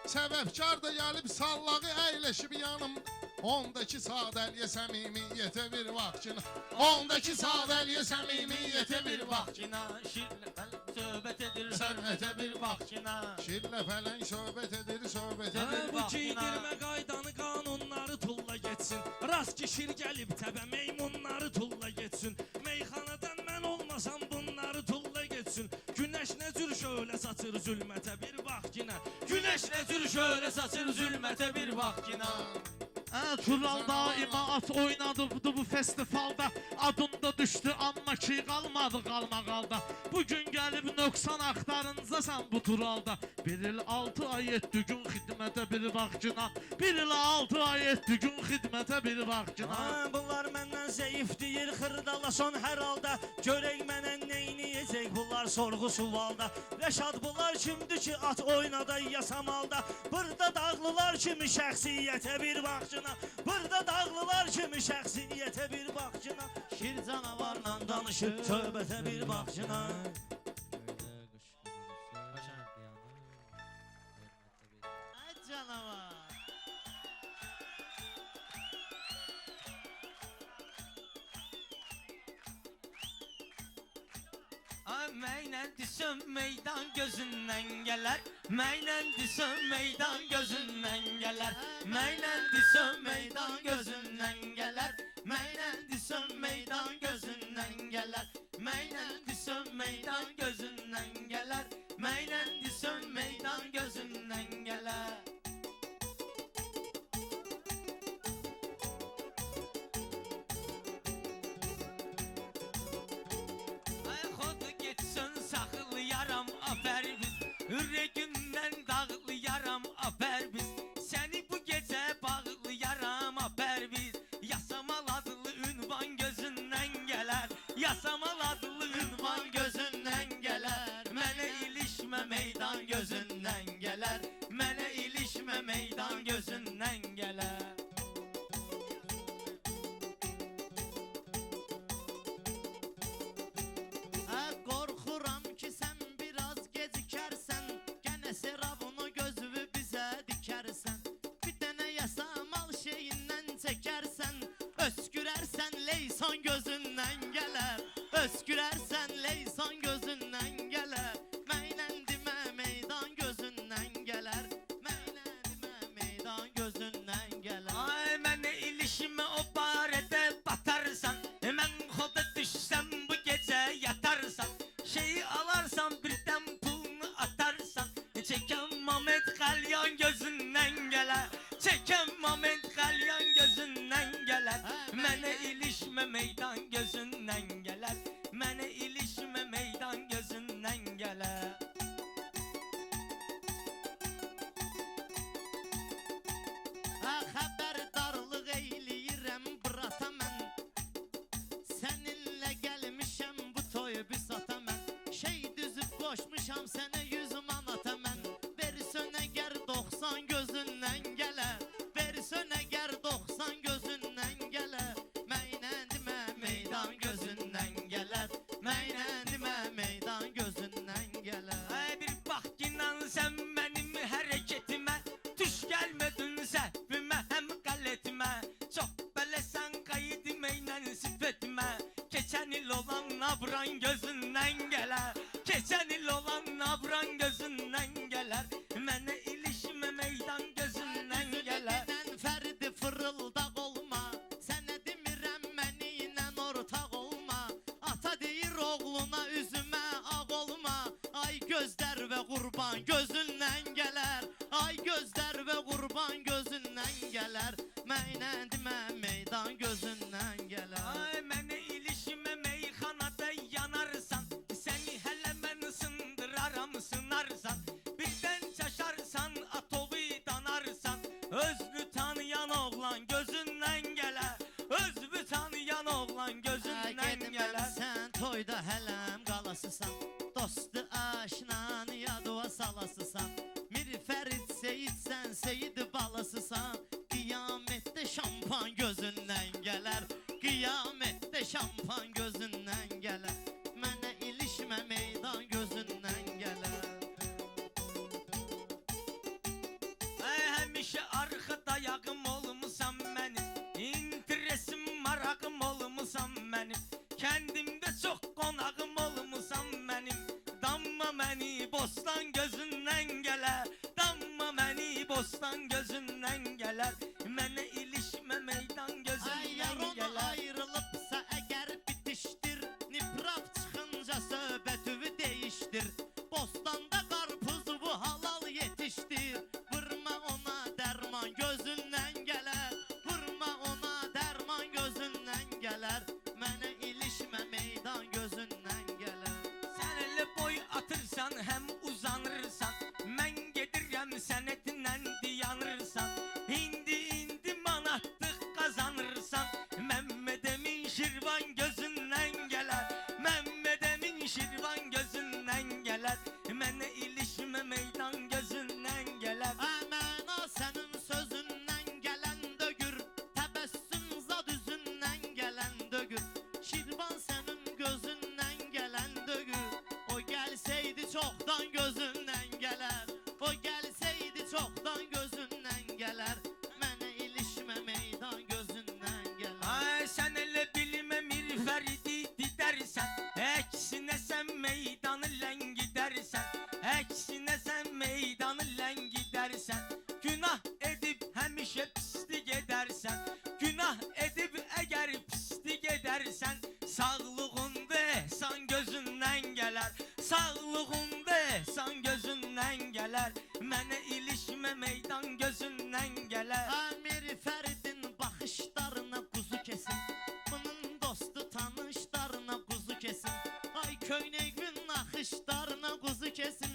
Səbəbkar da gəlib sallağı əyləşib yanımda Ondakı sadəliyə səmimiyyətə bir vaxtına Ondakı sadəliyə səmimiyyətə bir vaxtına Şirlə fələn söhbət edir Sərvətə bir vaxtına Şirlə fələn söhbət edir söhbətə bir Bu giydirmə qaydanı qanunları tulla getsin Rast ki şir gəlib təbə meymunları tulla getsin Meyxanadan mən olmasam bunları tulla getsin Günəş nə cür şöyle saçır zülmətə bir bax yine Günəş nə cür şöyle saçır zülmətə bir bax yine Tural daima at oynadıbdı bu festivalda Adında düştü amma ki qalmadı qalmaqalda Bugün gəlib nöqsan axtarıncasan bu Turalda Bir il 6 ay etdi gün xidmətə bir vaxtına Bir il 6 ay etdi gün xidmətə bir vaxtına Bunlar məndən zəif deyir xırdalaşan hər halda Görək mənə neyniyəcək bunlar sorğu suvalda Rəşad bunlar kimdir ki at oynada yasamalda Burada dağlılar kimi şəxsiyyətə bir baxcına Burada dağlılar kimi şəxsiyyətə bir baxcına Şir canavarla Danışır söhbətə bir baxcına Ay canavar Mənlə düşün meydan gözündən gələr Mənlə düşün meydan gözündən gələr Mənlə düşün meydan gözündən gələr Mənlə düşün meydan gözündən gələr Mənlə düşün meydan gözündən gələr Mənlə düşün meydan gözündən gələr Ay xod getsin saxıl Ürəgindən dağlayaram apər biz. Səni bu gecə bağlayaram apər biz. Yasamal adlı ünvan gözündən gələr. Yasamal adlı ünvan gözündən gələr. Mənə ilişmə meydan gözündən gələr. Mənə ilişmə meydan gözündən gələr. Qorxuram ki sən biraz gecikərsən, gənə serabını gözünü bizə dikərsən. Bir dənə yasamal şeyindən çəkərsən, öskürərsən leysan gözündən gələr. Öskürərsən leysan gözündən gələr. Məynən demə meydan gözündən gələr. Məynən demə meydan gözündən gələr. Ay mənə ilişmə o barədə batarsan. Mən xoda düşsəm bu gecə yatarsan. Şeyi alarsan birdən pulunu atarsan. Çəkən Mamed Qalyan gözündən gələr. Çəkən Mamed Qalyan gözündən gələr. Mənə ilişmə meydan gözündən gələr. Mənə ilişmə meydan gözündən gələr. Xəbərdarlıq eyləyirəm brata mən. Səninlə gəlmişəm bu toyu büsata mən. Şey düzüb qoşmuşam sənə 100 manata mən. Versən əgər 90 gözündən gələr. Versən əgər 90 gözündən gələr. Məynən demə meydan gözündən gələr. Məynən demə meydan gözündən gələr. Ay bir bax inan sən mənim hərəkətimə. Düş gəlmədin səhvimə həm qələtimə. Çox bələsən qayıdım eynən sifətimə. Keçən il olan nabran gözündən gələr. Keçən il olan nabran gözündən gələr. Mənə ilişmə meydan gözündən gələr. Gözündən fərdi fırıldaq olma. Sənə demirəm məni ilə ortaq olma. Ata deyir oğluna üzümə ağ olma. Ay gözlər və qurban gözündən gələr. Ay gözlər və qurban gözündən gələr. Mənə demə meydan gözündən gələr. Ay mənə ilişmə meyxanada yanarsan. Səni hələ mən sındıraram sınarsan. Birdən çaşarsan atovu danarsan. Özünü tanıyan oğlan gözündən gələr. Özünü tanıyan oğlan gözündən gələr. Sən toyda hələm qalasısan. Dostu aşnanı yadıva salasısan. Mir Fərid Seyid sən Seyid balasısan. Qiyamətdə şampan gözündən gələr. Qiyamətdə şampan gözündən gələr. Mənə ilişmə meydan gözündən gələr. Ay həmişə arxa dayağım olmusan mənim. İnteresim marağım olmusan mənim. Kəndimdə çox qonağım olmusan mənim. Damma məni bostan gözündən gələr. Damma məni bostan gözündən gələr. Mənə ilişmə meydan Ay gözündən yaron gələr. ayrılıbsa əgər bitişdir. Nipraf çıxınca söhbətüvü değişdir. Bostanda qarpuzu bu halal yetişdir. Vurma ona dərman gözündən gələr. Vurma ona dərman gözündən gələr. Mənə ilişmə meydan gözündən gələr. Sən elə boy atırsan həm uzanırsan. Mən gedirəm sənətinlə dayanırsan. İndi manatlıq qazanırsan. Məmməd Əmin Şirvan gözündən gələr. Məmməd Əmin Şirvan gözündən gələr. Mənə ilişmə meydan gözündən gələr. Əməna sənin sözündən gələn dögür. Təbəssüm zad üzündən gələn dögür. Şirvan sənin gözündən gələn dögür. O gəlsəydi çoxdan gözündən gələr. O gəlsəydi çoxdan gözündən gələr. Mənə ilişmə meydan gözündən gələr. Ay sən elə bilmə Mir Fəridi didərsən. Əksinə sən meydanı ləngidərsən. Əksinə sən meydanı ləngidərsən. Günah edib həmişə pislik edərsən. Günah edib əgər pislik edərsən. Sağlığında ehsan gözündən gələr. Sağlığında ehsan gözündən gələr. Mənə ilişmə meydan gözündən gələr. Amir Fəridin baxışlarına quzu kesin. Bunun dostu tanışlarına quzu kesin. Ay köynəyin naxışlarına quzu kesin.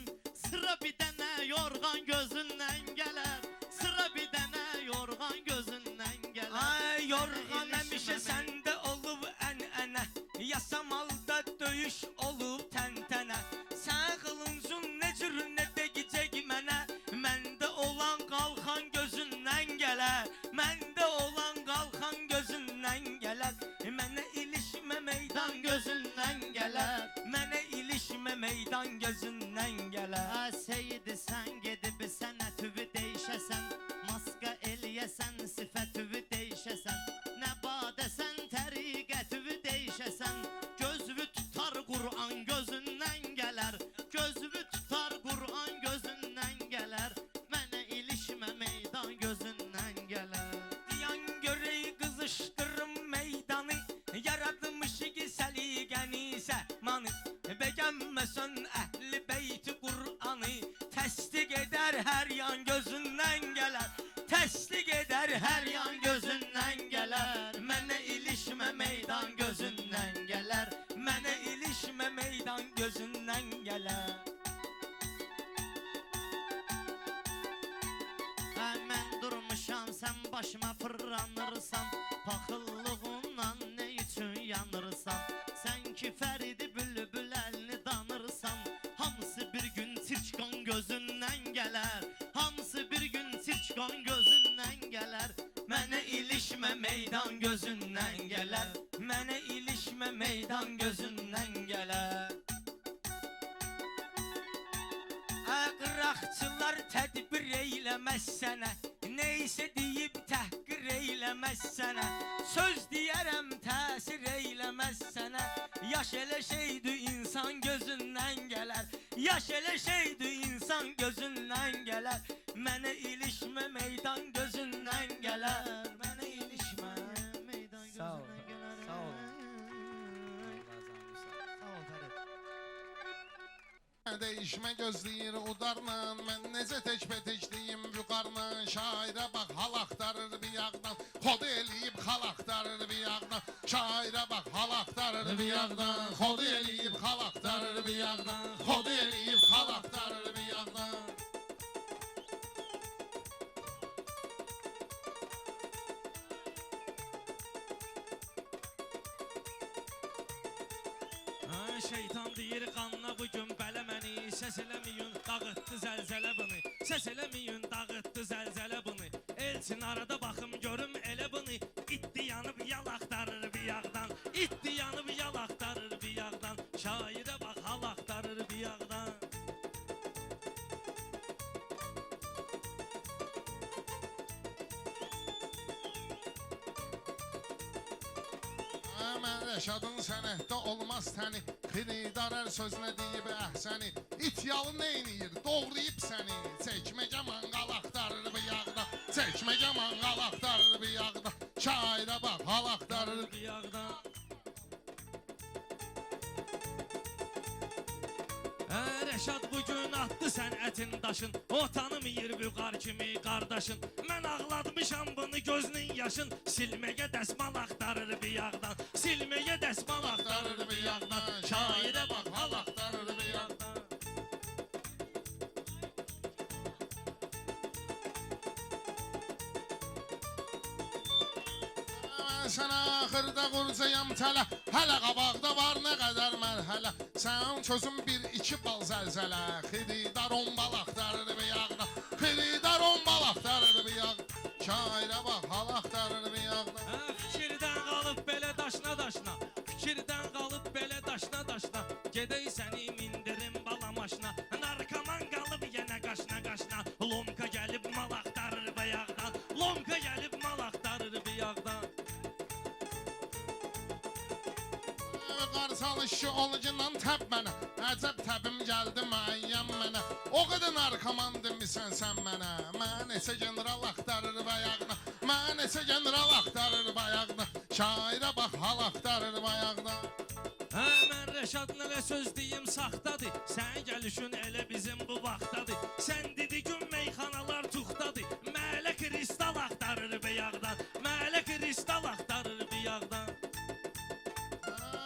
Sıra bir dənə yorğan gözündən gələr. Sıra bir dənə yorğan gözündən gələr. Ay yorğan həmişə səndə olub ən-ənə. Yasamalda döyüş olub təntənə. Sən qılıncın nə cür nə dəgicək mənə. Məndə olan qalxan gözündən gələr. Məndə olan qalxan gözündən gələr. Mənə ilişmə meydan gözündən gələr. Mənə ilişmə meydan gözündən gələr. Seyidi sən gedib sənə tüvü deyişəsən. Maska eləyəsən, sifətüvü deyişəsən. Nə badəsən, təriqətüvü deyişəsən. Gözvü tutar Qur'an gözündən gələr. Gözvü tutar Qur'an gözündən gələr. Mənə ilişmə meydan gözündən gələr. Diyan görey qızışdırım meydanı. Yaratmışıq səliqəni səhmanı. Bəgənməsən əhli beyti Qur'anı. Təsdiq edər hər yan gözündən gələr. Təsdiq edər hər yan gözündən gələr. Mənə ilişmə meydan gözündən gələr. Mənə ilişmə meydan gözündən gələr. Mən durmuşam, sən başıma fırlanırsan. Paxıllığından nə üçün yanırsan? Sən ki Fəridi bülbül əlini danırsan. Hamısı bir gün çirçqan gözündən gələr. Hamısı bir gün çirçqan gözündən gələr. Mənə ilişmə meydan gözündən gələr. Mənə ilişmə meydan gözündən gələr. Qıraqçılar tədbir eyləməz sənə. Neysə deyib təhqir eyləməz sənə. Söz deyərəm təsir eyləməz sənə. Yaş elə şeydir insan gözündən gələr. Yaş elə şeydir insan gözündən gələr. Mənə ilişmə meydan gözündən gələr. Mənə ilişmə meydan Sağ ol, gözündən gələr. sağ ol. Sağ ol Fərid. Değişme gözləyir udarla. Mən necə təkbətəkliyim vüqarla. Şairə bax hal axtarır bir yağdan. Xod eləyib xal axtarır bir yağdan. Şairə bax hal axtarır bir yağdan. Xod eləyib xal axtarır bir yağdan. Xod eləyib xal axtarır bir yağdan. Şeytan deyir qanına bugün bələ məni. Səs eləməyin dağıtdı zəlzələ bunu. Səs eləməyin dağıtdı zəlzələ bunu. Elçin arada baxım görüm elə bunu. İtdi yanıb yal axtarır bir yağdan. İtdi yanıb yal axtarır bir yağdan. Şairə bax hal axtarır bir yağdan. Mən Rəşadın sənətdə olmaz təni. Xididar hər sözünə deyib əhsəni. İt yalı neyniyir, doğrayıb səni. Çəkməcə manqal axtarır bir yağda. Çəkməcə manqal axtarır bir yağda. Şairə bax hal axtarır Bir yağdan. Rəşad bugün atdı sənətin daşın. O tanımayır vüqar kimi qardaşın. Mən ağlatmışam bunu gözünün yaşın. Silməyə dəsmal axtarır bir yağdan. Silməyə dəsmal axtarır bir yağdan. Şairə bax hal axtarır bir yağdan. Mən sənə axırda qurcayam tələ. Hələ qabaqda var nə qədər mərhələ. Sən çözüm bir iki bal zəlzələ. Xididar on bal axtarır bir yağda. Xididar on bal axtarır bir yağda. Şairə bax hal axtarır bir yağda. Fikirdən qalıb belə daşına daşına. Fikirdən qalıb belə daşına daşına. Gedək səni mindirim bala maşına. Narkoman qalıb yenə qaşına qaşına. Lomka gəlib mal axtarır bir yağdan. Lomka gəlib mal axtarır bir yağdan. Qarsalışçı olcundan təb mənə. Əcəb təbim gəldi müəyyən mənə. O qədər narkoman demisən sən mənə. Mən neçə general axtarır bayaqda. Mən neçə general axtarır bayaqda. Şairə bax hal axtarır bayaqda. Mən Rəşadın elə söz deyim saxtadır. Sən gəlişün elə bizim bu vaxtadır. Sən dedi gün meyxanalar tuxtadır. Mələ kristal axtarır bir yağdan. Mələ kristal axtarır bir yağdan.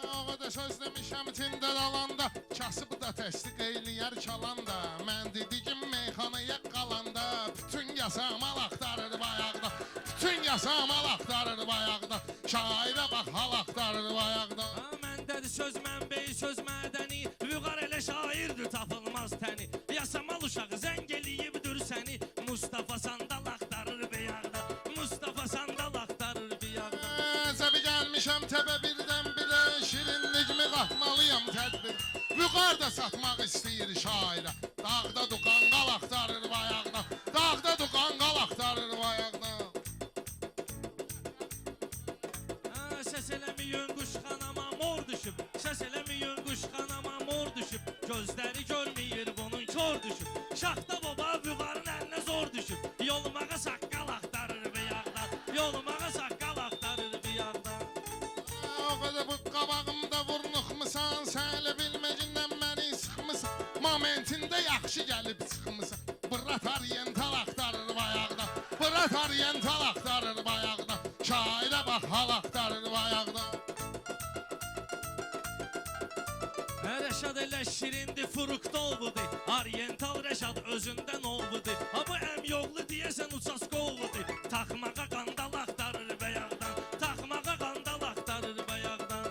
O qədər söz demişəm tində dalanda. Kasıb da təsdiq eyləyər çalanda. Mən dedigim meyxanaya qalanda. Bütün yasamal axtarır bayaqda. Bütün yasamal axtarır bayaqda. Şairə bax hal axtarır bayaqda. Məndədir söz mənbəyi, söz mədəni. Vüqar elə şairdir, tapılmaz təni. Yasamal uşağı zəng eləyibdir səni. Mustafa Sandal axtarır beyaqda. Mustafa Sandal axtarır beyaqda. Zəbi gəlmişəm təbə birdən birə. Şirinlikmi qatmalıyam tədbir. Vüqar da satmaq istəyir şairə. Dağda duqanqal axtarır bayaqda. Dağda duqanqal axtarır bayaqda. Səs eləməyin quşxanama mor düşüb. Səs eləməyin quşxanama mor düşüb. Gözləri görməyir bunun kör düşüb. Şaxta baba vüqarın əlinə zor düşüb. Yolmağa saqqal axtarır beyaqda. Yolmağa saqqal axtarır beyaqda. O qədər bu qabağımda vurnuxmusan. Sən elə bilməcindən məni sıxmısan. Momentində yaxşı gəlib çıxmısan. Bırat oriental axtarır bayaqda. Bırat oriental axtarır bayaqda. Şairə bax hal axtarır bayaqda. Rəşad elə şirindi, fruktolvudur. Oriental Rəşad özündən olvudur. Ha bu əmyoğlu deyəsən uçaskovvudur. Taxmağa qandal axtarır bəyaqdan. Taxmağa qandal axtarır bəyaqdan.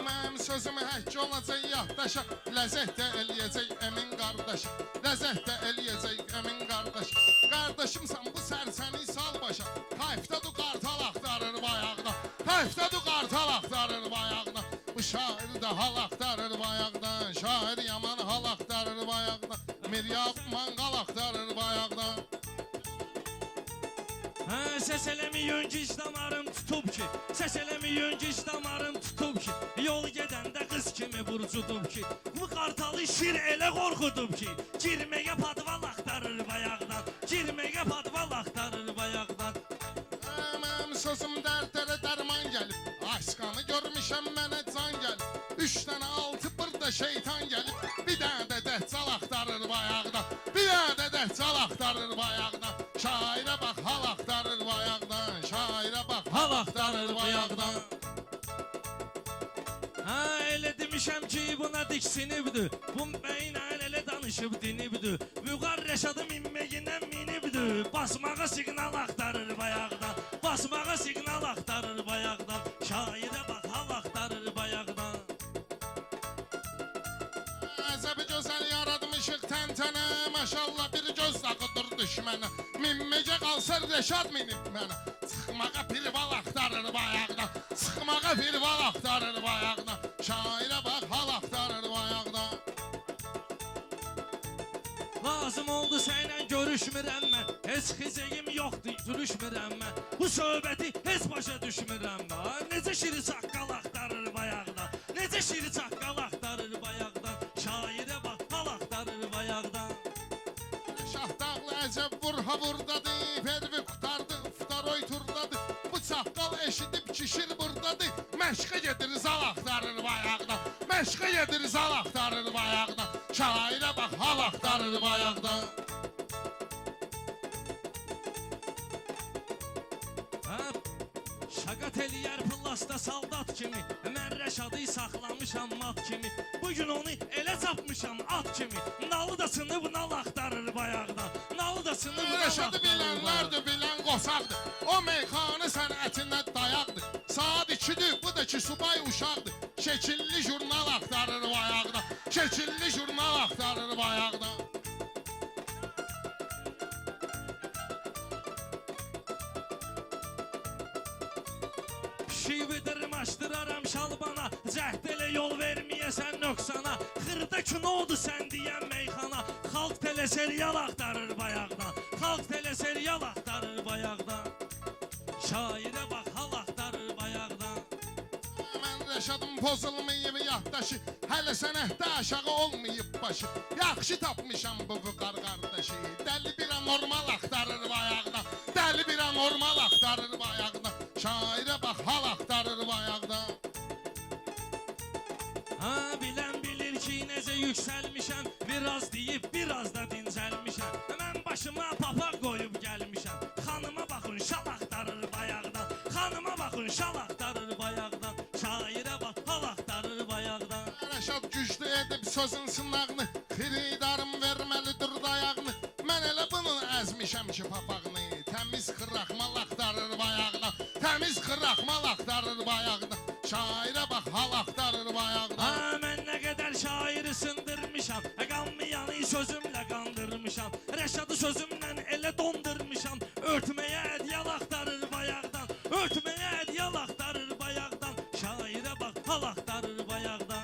Mənim sözüm həkk olacaq yaddaşa. Ləzzət də eləyəcək əmin qardaşım. Ləzzət də eləyəcək əmin qardaşım. Qardaşımsan bu sərsəni sal başa. Kayfda du qartal axtarır bayaqda. Kayfda du qartal axtarır bayaqda. Bu şair də hal axtarır bayaqda. Şair yaman hal axtarır bayaqda. Miryaq manqal axtarır bayaqda. Səs eləməyin gic damarım tutub ki. Səs eləməyin gic damarım tutub ki. Yol gedəndə qız kimi burcudub ki. Bu qartalı şir elə qorxudub ki. Girməyə padval axtarır bayaqdan. Girməyə padval axtarır bayaqdan. Mənim sözüm dərdlərə dərman gəlib. Aşqanı görmüşəm mənə can gəlib. 3 dənə 6 burada şeytan gəlib. Bir dənə də dəhcal axtarır bayaqda. Bir dənə də dəhcal axtarır bayaqda. Şairə bax hal axtarır bayaqdan. Şairə bax hal axtarır bayaqdan. Elə demişəm ki buna diksinibdir. Bu bəyinə elə danışıb dinibdir. Vüqar Rəşadı minməyindən minibdir. Basmağa siqnal axtarır bayaqdan. Basmağa siqnal axtarır bayaqdan. Şairə bax hal axtarır bayaqdan. Əzəbi gözəl yaratmışıq təntənə. Maşallah bir göz dağıdır düşmənə. Minməcə qalsa Rəşad minib mənə. Sıxmağa pirval axtarır bayaqdan. Sıxmağa pirval axtarır bayaqdan. Şairə bax hal axtarır bayaqdan. Lazım oldu sənlə görüşmürəm mən. Heç xizəyim yoxdur, sürüşmürəm mən. Bu söhbəti heç başa düşmürəm mən. Necə şiri saqqal axtarır bayaqdan. Necə şiri saqqal axtarır bayaqdan. Şairə bax hal axtarır bayaqdan. Şahdağlı əcəb vurha burdadır. Pervi qutardı, iftaroy turdadır. Bu çaqqal eşidib kişir burdadır. Məşqə gedir zal axtarır bayaqdan. Məşqə gedir zal axtarır bayaqdan. Şairə bax hal axtarır bayaqdan. Şaqat eləyər plasta saldat kimi. Mən Rəşadı saxlamışam mat kimi. Bugün onu elə çapmışam at kimi. Nalı da sınıb nal axtarır bayaqdan. Nalı da sınıb nal Rəşadı axtarır bilənlərdir, bilən qosaqdır. O meyxanə sənətinə dayaqdır. Saat 2-dir, bu da ki subay uşaqdır. Şəkilli jurnal axtarır bayaqdan. Şəkilli jurnal axtarır bayaqdan. Şividir maşdıraram şalbana. Cəhd elə yol verməyəsən nöqsana. Xırda kinodu sən deyən meyxana. Xalq teleserial axtarır bayaqdan. Xalq teleserial axtarır bayaqdan. Şairə bax hal axtarır bayaqdan. Mən Rəşadım pozulmayıb yaddaşı. Hələ sənətdə aşağı olmayıb başı. Yaxşı tapmışam bu vüqar qardaşı. Dəli bir normal axtarır bayaqdan. Dəli bir normal axtarır bayaqdan. Şairə bax hal axtarır bayaqdan. Bilən bilir ki necə yüksəlmişəm. Biraz deyib biraz da dincəlmişəm. Mən başıma papaq qoyub gəlmişəm. Xanıma baxın şal axtarır bayaqdan. Xanıma baxın şal axtarır bayaqdan. Rəşad güclü edib sözün sınağını, xiridarım verməlidir dayağını. Mən elə bunun əzmişəm ki papağını, təmiz xıraqmal axtarır bayaqda, təmiz xıraqmal axtarır bayaqda. Şairə bax hal axtarır bayaqda. Mən nə qədər şairi sındırmışam, qanmayanı sözümlə qandırmışam. Rəşadı sözümlə elə dondurmuşam, örtməyə ədyal axtarır bayaqdan, örtməyə ədyal axtarır bayaqdan. Şairə bax hal axtarır bayaqdan.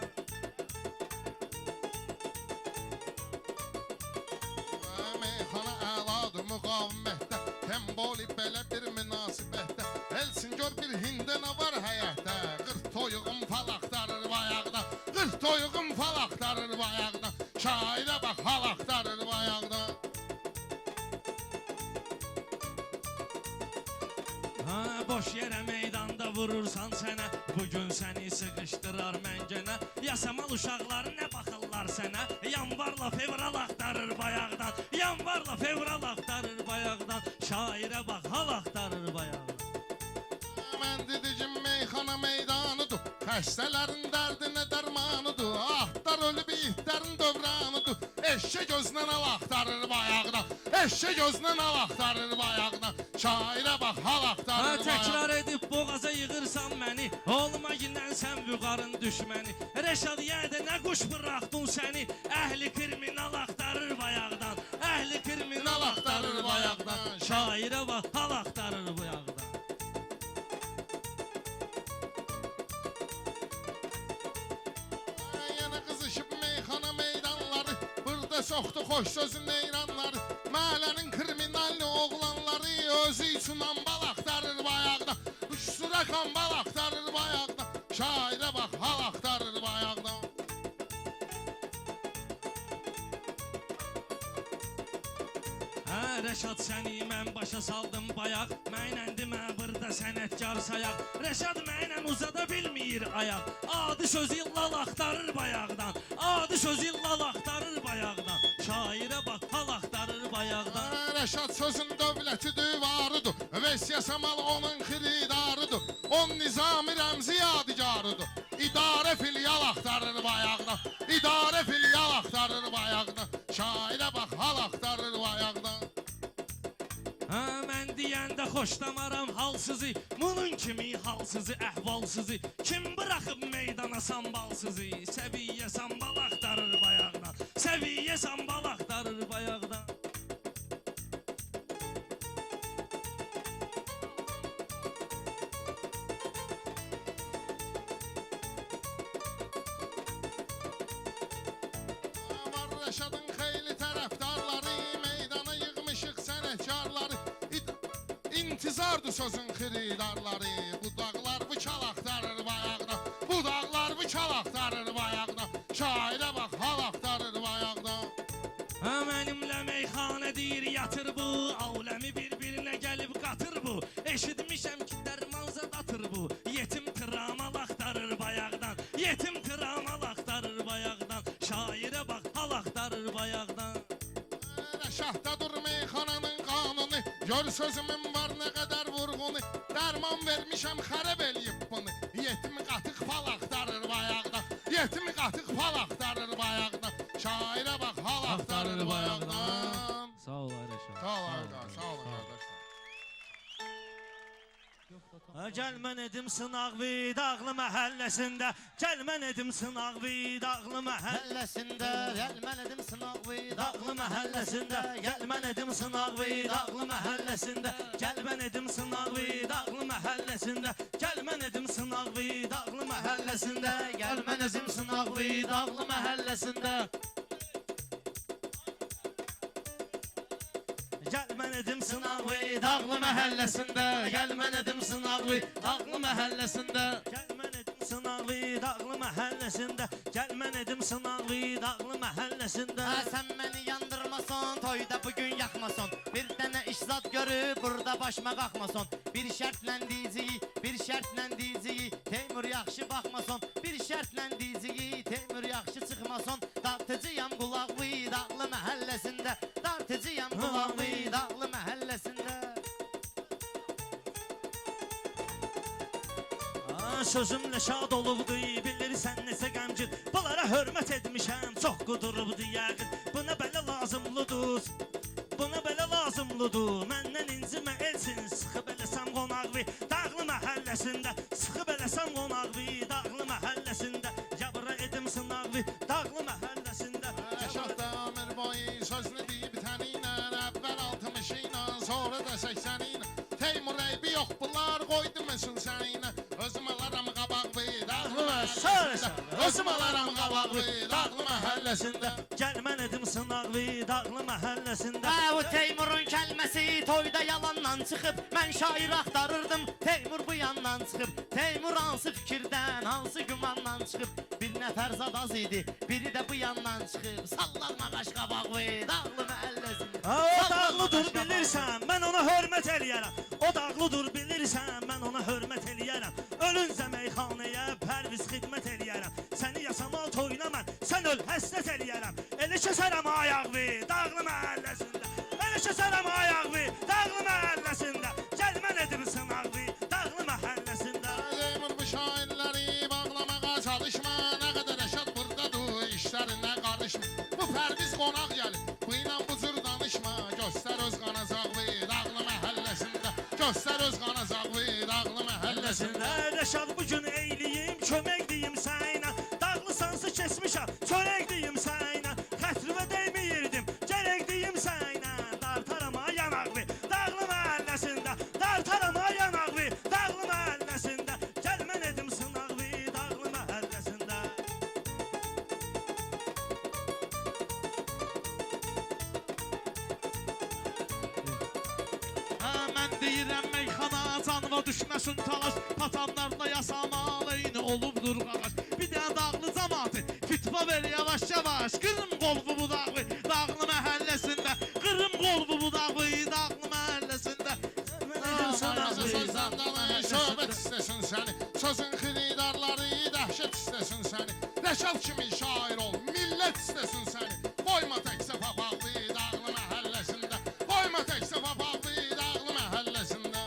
Meyxana əladır müqavimətdə, temboli belə bir münasibətdə. Elsin gör bir hində nə var həyətdə, 40 toyuğum fal axtarır bayaqda, 40 toyuğum fal axtarır bayaqda. Şairə bax hal axtarır bayaqda. Boş yerə meydanda vurursan sənə, bugün səni sıkıştırar məngənə. Yasamal uşaqları nə baxırlar sənə, yanvarla fevral axtarır bayaqdan, yanvarla fevral axtarır bayaqdan. Şairə bax hal axtarır bayaqdan. Mən dedicim meyxana meydanıdır, xəstələrin dərdinə dərmanıdır. Ahtar ölüb itlərin dövranıdır, eşşə gözlə al axtarır bayaqda, eşşə gözlə al axtarır bayaqda. Şairə bax hal axtarır bayaqda. Təkrar edib boğaza yığırsan məni, olma gündən sən vüqarın düşməni. Rəşad yədə nə quş bıraxdın səni, əhli kriminal axtarır bayaqdan, əhli kriminal axtarır bayaqdan. Şairə bax hal axtarır bayaqdan. Yenə qızışıb meyxana meydanları, burada soxdu xoş sözün eyranları. Məhəllənin kriminalli oğlanları, özü üçün ambal axtarır bayaqda, uçsura kambal axtarır bayaqda. Şairə bax hal axtarır bayaqda. Rəşad səni mən başa saldım bayaq, mənlə demə burada sənətkar sayaq. Rəşad mənlə uzada bilmir ayaq, adi sözü lal axtarır bayaqdan, adi sözü lal axtarır bayaqdan. Şairə bax hal axtarır bayaqdan. Rəşad sözün dövləti divarıdır, Vəsiyə Samal onun xiridarıdır. On nizami rəmzi yadigarıdır, İdarə filyal axtarır bayaqda, İdarə filyal axtarır bayaqda. Şairə bax hal axtarır bayaqda. Mən deyəndə xoşlamaram halsızı, bunun kimi halsızı, əhvalsızı. Kim bıraxıb meydana sambalsızı, səviyyə sambal axtarır bayaqdan, səviyyə sambal axtarır bayaqdan. Var Rəşadın xeyli tərəfdarları, meydana yığmışıq sənətkarları. İntizardır sözün xiridarları, bu dağlar bıçal axtarır bayaqda, bu dağlar bıçal axtarır bayaqda. Şairə bax hal axtarır bayaqda. Mənimlə meyxanə deyir yatır bu, aləmi bir-birinə gəlib qatır bu. Eşitmişəm ki dərman zadatır bu, yetim tiramal axtarır bayaqdan, yetim tiramal axtarır bayaqdan. Şairə bax hal axtarır bayaqdan. Rəşadda dur meyxananın qanunu, gör sözümün var nə qədər vurğunu. Dərman vermişəm xərəb eləyib bunu, yetim qatıq fal axtarır bayaqda, yetim qatıq fal axtarır bayaqda. Şairə bax hal axtarır bayaqdan. Sağ ol Rəşad. Sağ ol qardaş, sağ olun qardaşlar. Gəl mən edim sınaq vidağlı məhəlləsində, gəl mən edim sınaq vidağlı məhəlləsində, gəl mən edim sınaq vidağlı məhəlləsində, gəl mən edim sınaq vidağlı məhəlləsində, gəl mən edim sınaq vidağlı məhəlləsində, gəl mən edim sınaq vidağlı məhəlləsində, gəl mən edim sınaq vidağlı məhəlləsində. Gəl mən edim sınağı dağlı məhəlləsində, gəl mən edim sınağı dağlı məhəlləsində, gəl mən edim sınağı dağlı məhəlləsində, gəl mən edim sınağı dağlı məhəlləsində. Sən məni yandırmasan, toyda bugün yaxmasan, bir dənə işzat görüb burada başıma qalxmasan. Bir şərtlə diziyi, bir şərtlə diziyi, Teymur yaxşı baxmasan, bir şərtlə diziyi, Teymur yaxşı çıxmasan. Dartıcıyam qulaqlı dağlı məhəlləsində, dartıcıyam qulaqlı dağlı məhəlləsində. sözümlə şad olubdu, bilirsən necə qəmgin. Bunlara hörmət etmişəm, çox qudurubdu yəqin. Buna belə lazımlıdır, buna belə lazımlıdır. Məndən incimə elçin, sıxıb eləsəm qonaqvi dağlı məhəlləsində. Sıxıb eləsəm qonaqvi dağlı məhəlləsində. Yabıra edim sınaqvi dağlı məhəlləsində. Rəşad da ömür boyu sözünü deyib təninə, əvvəl 60 ilə, sonra da 80 ilə. Teymur eybi yox bunlar qoydu məsun sənə. Özüm alaram qabaq dağlı məhəlləsində. Özüm alaram qabaq dağlı məhəlləsində. Gəl mən edim sınaqvi dağlı məhəlləsində. Bu Teymurun kəlməsi toyda yalandan çıxıb. Mən şair axtarırdım, Teymur bu yandan çıxıb. Teymur hansı fikirdən, hansı gümandan çıxıb. Bir nəfər zad az idi, biri də bu yandan çıxıb. Sallanma qaşqabaq dağlı məhəlləsində. O dağlıdır bilirsən, mən ona hörmət eləyərəm. O dağlıdır bilirsən, mən ona hörmət eləyərəm. Ölüncə meyxanəyə pərviz xidmət eləyərəm. Səni yasamal toyuna mən, sən öl həsrət eləyərəm. Elə kəsərəm ayaqvi dağlı məhəlləsində. Elə kəsərəm ayaqvi dağlı məhəlləsində. Gəl mən edim sınaqvi dağlı məhəlləsində. Teymur bu şairləri bağlamağa çalışma. Nə qədər Rəşad buradadır, işlərinə qarışma. Bu pərviz qonaq gəlir, bu ilə bu cür danışma. Göstər öz qanacaqvi dağlı məhəlləsində. Göstər öz qanacaqvi dağlı məhəlləsində. Rəşad bugün eyliyim, kömək deyim sənə. Dağlısansı kesmişəm, çörək deyim sənə. Xətrivə dəyməyirdim, gərək deyim sənə. Dartarama yanaqvi dağlı məhəlləsində. Dartarama yanaqvi dağlı məhəlləsində. Gəl mən edim sınaqvi dağlı məhəlləsində. Mən deyirəm meyxana canıma düşməsin talaş. Patanlarla yasamal eyni olubdur qaqaş. Bir dənə dağlı cəmaatı fitva ver yavaş yavaş. Qırım qolbu bu dağlı dağlı məhəlləsində. Qırım qolbu bu dağlı dağlı məhəlləsində. Sanazı sözdən dalı söhbət istəsin səni. Sözün xiridarları dəhşət istəsin səni. Rəşad kimi şair ol, millət istəsin səni. Qoyma təkcə papaqlı dağlı məhəlləsində. Qoyma təkcə papaqlı dağlı məhəlləsində.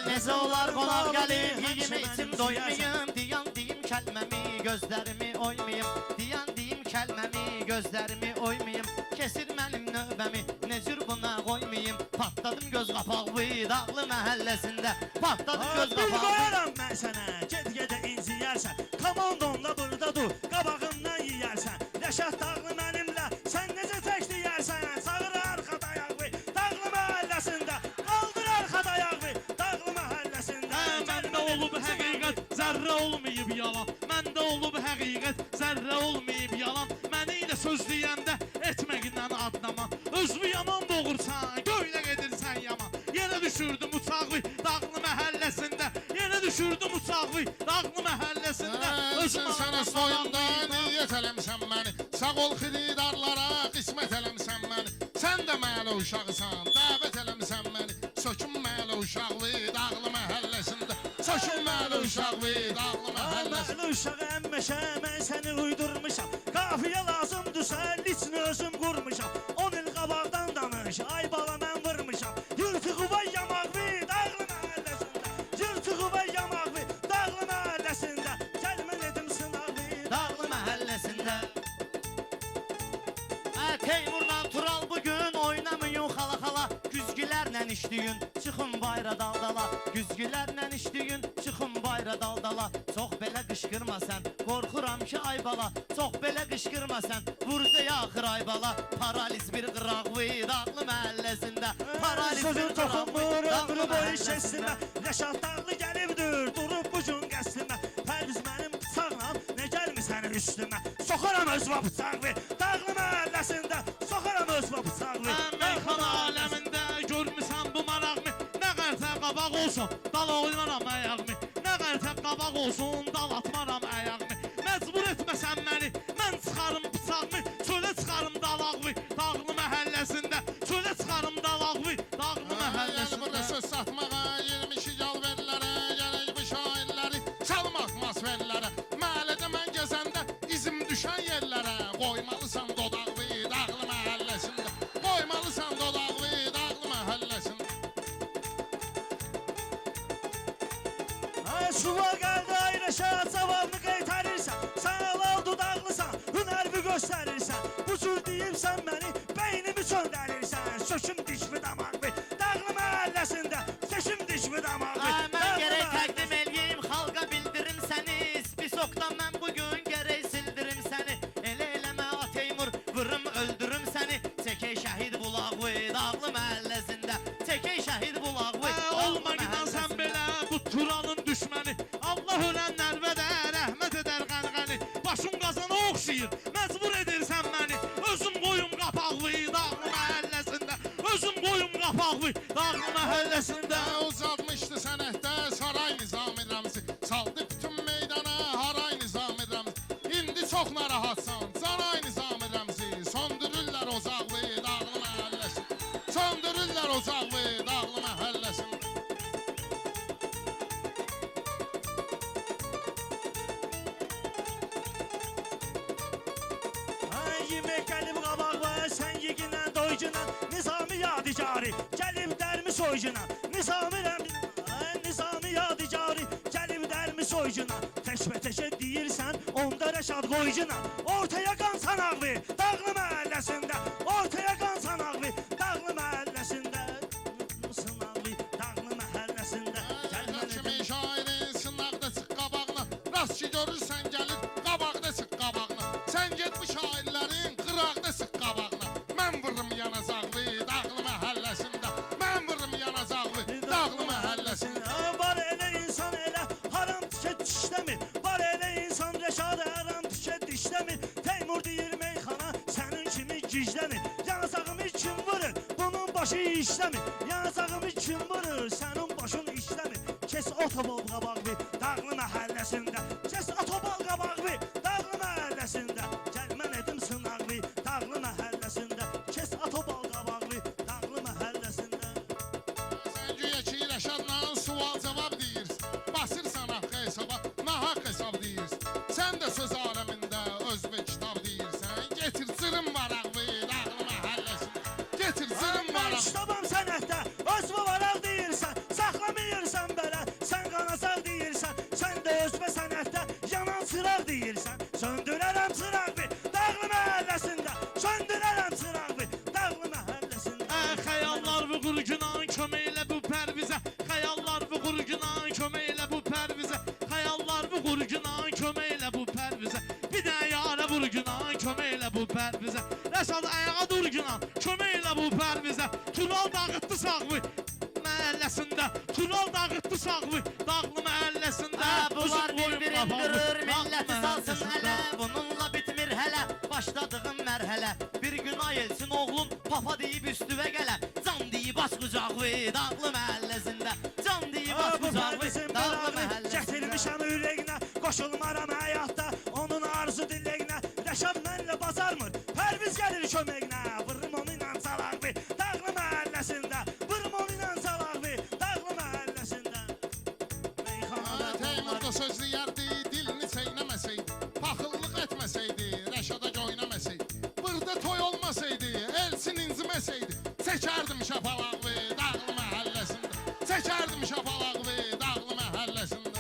Necə olar qonaq gəlib, yeyim içim doymayım. Diyan deyim kəlməmi, gözlərimi oymayım. Diyan deyim kəlməmi, gözlərimi oymayım. Kesir mənim növbəmi, ne cür buna qoymayım. Patladım göz qapağı dağlı məhəlləsində. Patladım göz Bir qapağı. qoyaram mən sənə, get-gedə inciyərsən. Komandonla burada dur, qabağımdan yiyərsən. Rəşad dağlı mənimlə, sən necə tək deyərsən. Çağır arxada ayaqvi, dağlı məhəlləsində. Qaldır arxada ayaqvi, dağlı məhəlləsində. Məndə olub həqiqət, zərrə olmayıb yalan. Məndə olub həqiqət, zərrə olmayıb yalan. Məni ilə söz deyəndə etməqindən adlama. Özünü yaman boğursan, göylə gedirsən yaman. Yenə düşürdüm uçağı dağlı məhəlləsində. Yenə düşürdüm uçağı dağlı məhəlləsində. Özün sənə soyunda niyyət eləmsən məni. Sağ ol xiridarlara qismət eləmsən məni. Sən də mələ uşaqsan, dəvət eləmsən məni. Sökünməli uşaqlı dağlı məhəlləsində. Sökünməli uşaqlı dağlı məhəlləsində. Məli uşaq əmməşə, mən səni uydurmuşam. Qafiyə lazımdırsa, liçini özüm qurmuşam. 10 il qabaqdan danış, ay bala mən vurmuşam. Yırtığı var yamaqvi, dağlı məhəlləsində. Yırtığı var yamaqvi, dağlı məhəlləsində. Gəl mən edim sınaqvi, Dağlı məhəlləsində. Teymurla Tural bugün oynamayın xala xala. Güzgülərlə işləyin, çıxın bayra daldala. Güzgülərlə işləyin, çıxın bayra daldala. Çox belə qışqırma sən, qorxuram ki ay bala. Çox belə qışqırma sən, vurcaya axır ay bala. Paraliz bir qıraqvı dağlı məhəlləsində. Paraliz bir sözün toxunmur, qıraqvı ömrü boyu şəssimə. Rəşad dağlı gəlibdir, durub bu gün qəslimə. Pərviz mənim bıçaqla, nə gəlmisən üstümə. Soxaram özümə bıçaqvi, dağlı məhəlləsində. Soxaram özümə bıçaqvi, Meyxana aləmində görmüsən bu maraqmı? Nə qərtə qabaq olsun, dal oynaram ayağımı. Nə qərtə qabaq olsun, dal atmaram ayağımı. Məcbur etməsən məni, mən çıxarım bıçağımı. Çölə çıxarım dalağımı, dağlı məhəlləsində. Çölə çıxarım dalağımı, dağlı Yəni məhəlləsində. burada söz satmağa 22 yal verirlərə. Gələk bu şairləri çalmaq masverlərə. Məhəllədə mən gəzəndə izim düşən yerlərə. Qoyma suva gəldi ayraşa, cavabını qaytarırsan. Sağlam dudaqlısan, hünərvi göstərirsən. Bu cür deyirsən məni, beynimi çöndərirsən. Söküm dişmi damaqlı, dağlı məhəlləsində. Söküm dişmi damaqlı, Mən gərək təqdim eləyim, xalqa bildirim səni. Spisokdan mən bugün gərək sildirim səni. Elə eləmə a Teymur, vırım öldürüm səni. Çəkək şəhid bulağı, dağlı məhəlləsində. Çəkək şəhid bulağı, Olma gidən sən belə bu Turanın düşməni. Allah ölənlər də rəhmət edər qənqəni. Başım qazana oxşayır, məcbur edirsən məni. Özüm qoyum qapaqlı dağlı məhəlləsində. Özüm qoyum qapaqlı dağlı məhəlləsində. Uzatmışdı sənətdə saray Nizami Rəmzi. Saldı bütün meydana haray Nizami Rəmzi. İndi çox narahatsan saray Nizami Rəmzi. Söndürürlər ocaqlı dağlı məhəlləsi. Söndürürlər ocaqlı dağlı məhəlləsində. Yemək gəlib qabaqla, sən yeginlə doycuna. Nizami yadigarı, gəlib dərmi soycuna. Nizami yadigarı, gəlib dərmi soycuna. Təşbə-təşə deyirsən, onda rəşad qoycuna. Ortaya qansan ağlı, dağlı məhəlləsində. Ortaya qansan ağlı, dağlı məhəlləsində. Sınaqlı, dağlı məhəlləsində. Kimi şairin sınaqda çıx qabağına. Rast ki görürsən gəlir qabaqda çıx qabağına. Sən get bu şairlərin qıraqda çıx qabağına. Mən vururum yanacaqlı dağlı məhəlləsində. Mən vururum yanacaqlı dağlı məhəlləsində. Var elə insan elə haram tikə dişləmir. Var elə insan rəşad haram tikə dişləmir. Teymur deyir meyxana sənin kimi gizləmir. Yanacağımı kim vurur? Bunun başı işləmir. Yanacağımı kim vurur? Sənin başın işləmir. Kes otobal qabaqlı dağlı məhəlləsində. Kes otobal qabaqlı dağlı məhəlləsində. Gəlmən edim sınaqlı dağlı məhəlləsində. Kes otobal qabaqlı dağlı məhəlləsində. Sən güya ki Rəşadla sual cavab deyirsən. Basırsan haqqı hesaba, nahaq hesab deyirsən. Sən də söz aləmində özbək kitab deyirsən. Getir zırın varaqlı dağlı məhəlləsində. Getir zırın Mən varaqlı. kitabım sənətdə, özbə varaq deyirsən. Saxlamayırsan belə, sən qanasaq deyirsən. Sən də özbə sənətdə yanan çıraq deyirsən. Söndürərəm çırağı dağlı məhəlləsində. Söndürərəm çırağı dağlı məhəlləsində. Xəyallar bu qurgunan köməklə bu pərvizə. Xəyallar bu qurgunan köməklə bu pərvizə. Xəyallar bu qurgunan köməklə bu pərvizə. Bir də yarə vurgunan köməklə bu pərvizə. Rəşad ayağa durgunan köməklə bu pərvizə. Tural dağıtdı sağlı məhəlləsində. Tural dağıtdı sağlı dağlı məhəlləsində. Bunlar Uzun boyun bir-birini qapalı, qırır, dağlı milləti salsın məhəlləsində. ələ. Bununla bitmir hələ başladığım mərhələ. Bir gün ayılsın oğlum, papa deyib üstüvə gələ. Can deyib aç qucaqlı dağlı məhəlləsində. Can deyib aç Bu qucaqlı pərvizin dağlı bəlağını məhəlləsində. gətirmişəm ürəyinə. Qoşulmaram həyatda onun arzu dilləyinə. Rəşad mənlə bacarmır, pərviz gəlir köməyinə. Vırım onu ilə çalaqlı dağlı məhəlləsində. Vırım onu ilə çalaqlı dağlı məhəlləsində. Meyxanada Teymur da söz deyərdi, dilini çeynəməsəydi. Paxıllıq etməsəydi, Rəşada göynəməsəydi. Burada toy olmasaydı, elçin inciməsəydi. Çəkərdim şapalaqlı dağlı məhəlləsində. Çəkərdim şapalaqlı dağlı məhəlləsində.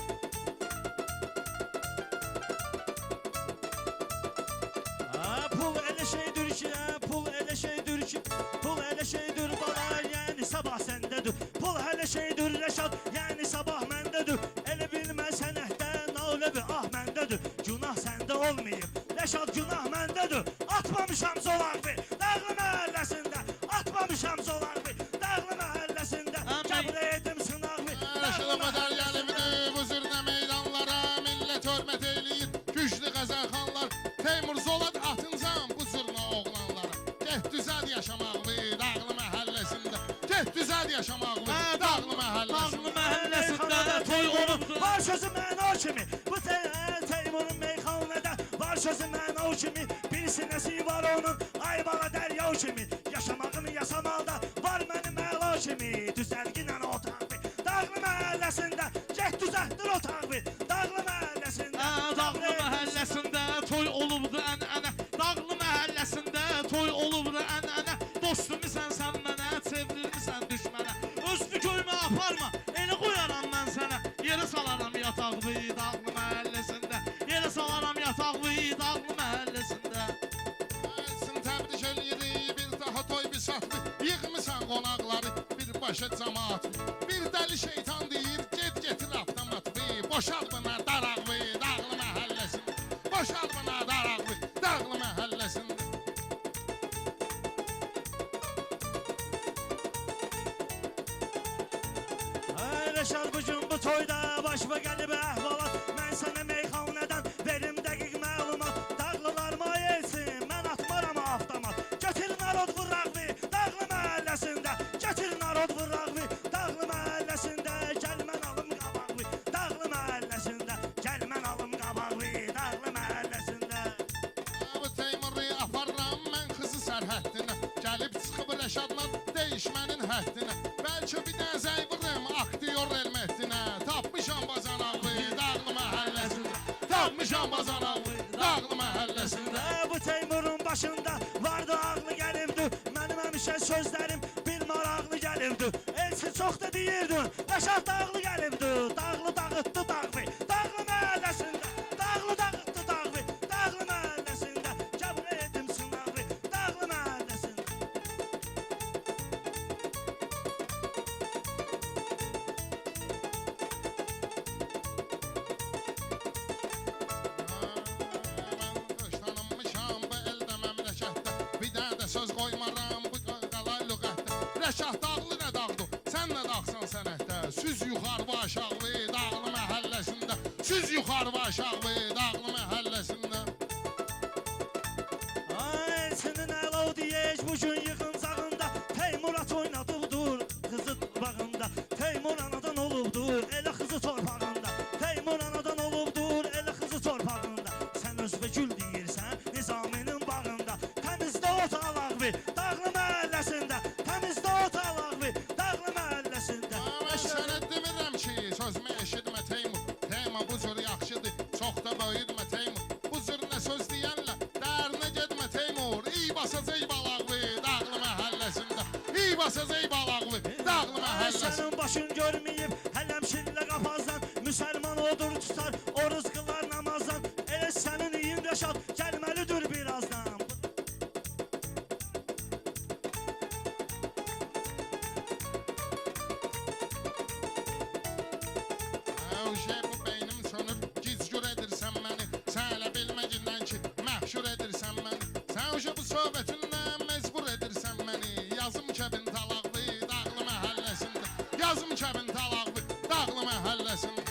Pul elə şeydir ki, pul elə şeydir ki, pul elə şeydir bala, yəni sabah səndədir. Pul elə şeydir Rəşad, yəni sabah məndədir. Elə bilmə sənətdə naləbi ah məndədir. Günah səndə olmayıb, Rəşad günah məndədir. Atmamışam zolaqlı dağlı məhəlləsində. Atmamışam zolaqlı dağlı məhəlləsində. Qəbul edim sınaqlı Rəşada qədər gəlibdi bu zürnə meydanlara. Millət hörmət eləyir, güclü qəzəlxanlar. Teymur Zolad atıncan bu zürnə oğlanlara. Get düzəd yaşamaqlı dağlı məhəlləsində. Get düzəd yaşamaqlı dağlı məhəlləsində. Məhəlləsində toy olubdur. Var sözü mən o kimi, bu Teymurun meyxanədə. Var sözü mən o kimi, bir sinəsi var onun, ay bala dərya kimi. Yaşamağını yasamalda, var mənim əla kimi. Düzəlginən otaqlı, dağlı məhəlləsində. Get düzəltdir otaqlı, dağlı məhəlləsində. Dağlı məhəlləsində toy olubdu ənənə. Dağlı məhəlləsində toy olubdu ənənə. Dostumisən sən mənə, çevrilmisən düşmənə. Özlü köymə aparma, elə qoyaram mən sənə. Yerə salaram yataq qonaqları, birbaşa cəmaat. Bir dəli şeytan deyir, get getir avtomatı. Boşalt bana Darağlı, Dağlı məhəlləsində. Boşalt bana Darağlı, Dağlı məhəlləsində. Rəşad bugün bu toyda başıma gəlib əhvalat. Mən sənə meyxanədən verim dəqiq məlumat. Dağlılar mayelsin, mən atmaram avtomat. Götür narod vuraqvi, Dağlı məhəlləsində. Götür narod vuraqvi, Dağlı məhəlləsində. Gəl mən alım qabaqvi, Dağlı məhəlləsində. Gəl mən alım qabaqvi, Dağlı məhəlləsində. Bu Teymuri aparıram mən qızı sərhəddinə. Gəlib çıxıb Rəşadla değişmənin həddinə. Bəlkə bir dənə zəy vururum aktyor elmətdinə. Tapmışam bazanaqlı Dağlı məhəlləsində. Tapmışam bazanaqlı Dağlı məhəlləsində. Bu Teymurun başında vardı ağlı gəlibdi. Mənim həmişə sözlərim bir maraqlı gəlibdi. Elçi çox da deyirdin, Rəşad Dağlı gəlibdi. Dağlı dağıtdı Dağlı, Dağlı məhəlləsində. Dağlı dağıtdı Dağlı, Dağlı məhəlləsində. Qəbul edim sınağı, Dağlı məhəlləsində. Mən tanınmışam bu eldə məmləkətdə. Bir dənə də söz qoymaram bu qalay lüğətdə. Rəşad Dağlı nə dağdı, sən nə dağsan sənətdə. Süz yuxarı və aşağı Dağlı məhəlləsində. Süz yuxarı və aşağı Dağlı məhəlləsində. Elçinin əlav deyək bugün yığıncağında. Teymurat oynadıbdır qızı bağında. Teymur anadan olubdur elə qızı torpağında. Teymur anadan olubdur elə qızı torpağında. Sən özünə gül deyirsən Nizaminin bağında. Təmizdə ot alaqvi Dağlı məhəlləsində. Təmizdə ot alaqvi Dağlı məhəlləsində. Mən sənə demirəm ki, sözümü eşitmə Teymur. Teymur bu cür yaxşıdır, çox da böyüdmə Teymur. Bu cür nə söz deyənlə dərinə getmə Teymur. İyi basacaq balaqlı Dağlı məhəlləsində. İyi basacaq balaqlı Dağlı məhəlləsində. Sənin başın görməyib hələm şillə qapazdan. Müsəlman odur tutar oruz qılar namazdan. Elə sənin iyin Rəşad gəlməlidir birazdan. Şey bu beynim sönüb, gizgür edirsən məni. Sən elə bilməcindən ki, məhşur edirsən məni. Sən bu söhbətinlə mecbur edirsən məni. Yazım kəbin talaqlı Dağlı məhəlləsində. Yazım kəbin talaqlı Dağlı məhəlləsində.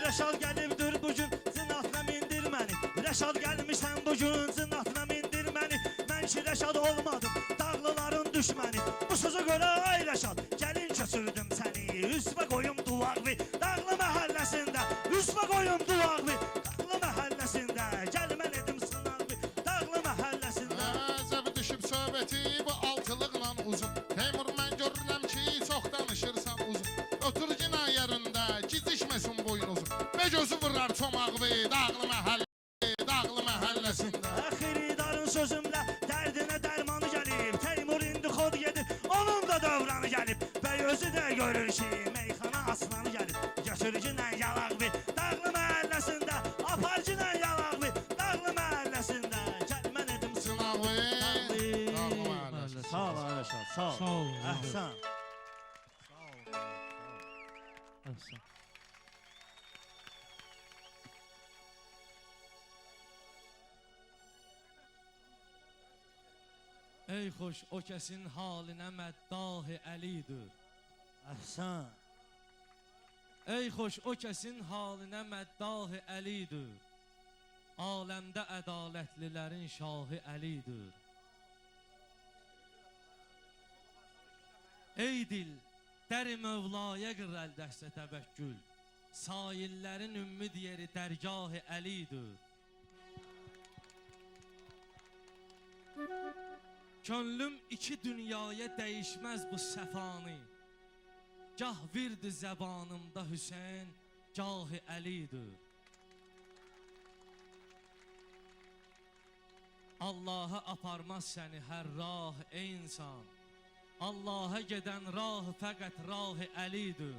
Rəşad gəlibdir bugün zinatla mindir məni. Rəşad gəlmişsən bugün zinatla mindir məni. Mən ki Rəşad olmadım Dağlıların düşməni. Bu sözə görə ay Rəşad gəlin köçürdüm səni. Üstə qoyum duvarlı Dağlı məhəlləsində. Üstə qoyum duvarlı Dağlı məhəlləsində. Gəl mən edim sınağı Dağlı məhəlləsində. Zəbi düşüb söhbəti bu altılıqla uzun. Teymur mən görürəm ki, çox danışırsan uzun. Otur yine yerində, gizişməsin boynuzun. Və gözü vurar çomağı Dağlı məhəlləsində. Xiridarın sözümlə dərdinə dərmanı gəlib. Teymur indi xod gedib, onun da dövranı gəlib. Və özü də görür ki, meyxana aslanı gəlib. Götürücünlə yalaq bir Dağlı məhəlləsində. Aparcıyla yalaq bir Dağlı məhəlləsində. Gəl mən edim Sınağı Dağlı məhəlləsində. Sağ ol Rəşad, sağ ol. Sağ ol. Əhsən. Əhsən. Ey xoş o kəsin halinə məddahi əlidir. Əhsən. Ey xoş o kəsin halinə məddahi əlidir. Aləmdə ədalətlilərin şahı əlidir. Ey dil, dəri Mövlaya qır əldəhsə təvəkkül. Saillərin ümmid yeri dərgahı əlidir. Könlüm iki dünyaya dəyişməz bu səfani. Gah virdi zəbanımda Hüseyn, gahı Əlidir. Allaha aparmaz səni hər rah ey insan. Allaha gedən rah fəqət rah Əlidir.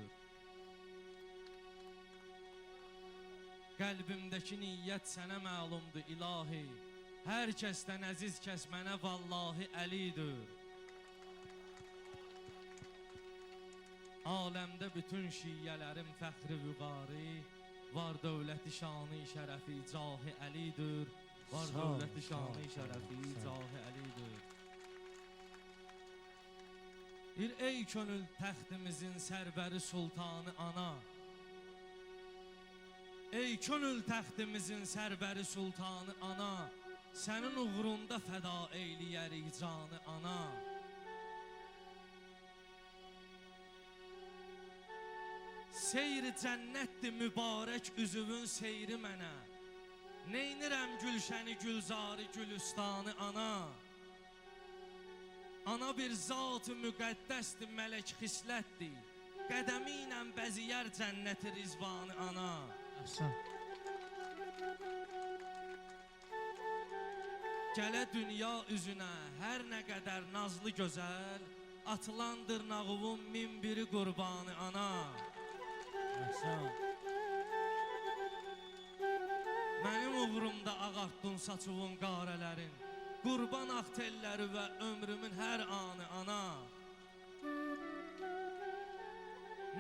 Qəlbimdəki niyyət sənə məlumdur ilahi. Hər kəsdən əziz kəs mənə vallahi Əlidir. Aləmdə bütün şiyyələrin fəxri vüqari, var dövləti şanı şərəfi cahi Əlidir. Var Sağ ol, dövləti sağ ol, şanı sağ ol, şərəfi sağ ol. cahi Əlidir. Bir ey könül təxtimizin sərbəri sultanı ana. Ey könül təxtimizin sərbəri sultanı ana, sənin uğrunda fəda eyləyərik canı ana. Seyri cənnətdir mübarək üzüvün seyri mənə, neynirəm gülşəni gülzarı gülüstanı ana. Ana bir zat-ı müqəddəsdir, mələk xislətdir, qədəmi ilə bəziyər cənnəti rizvanı ana. Əhsən. Gələ dünya üzünə hər nə qədər nazlı gözəl, atılan dırnağımın min biri qurbanı ana. Əhsən. Mənim uğrumda ağartdın saçıvın qarələrin, qurban ağ telləri və ömrümün hər anı ana.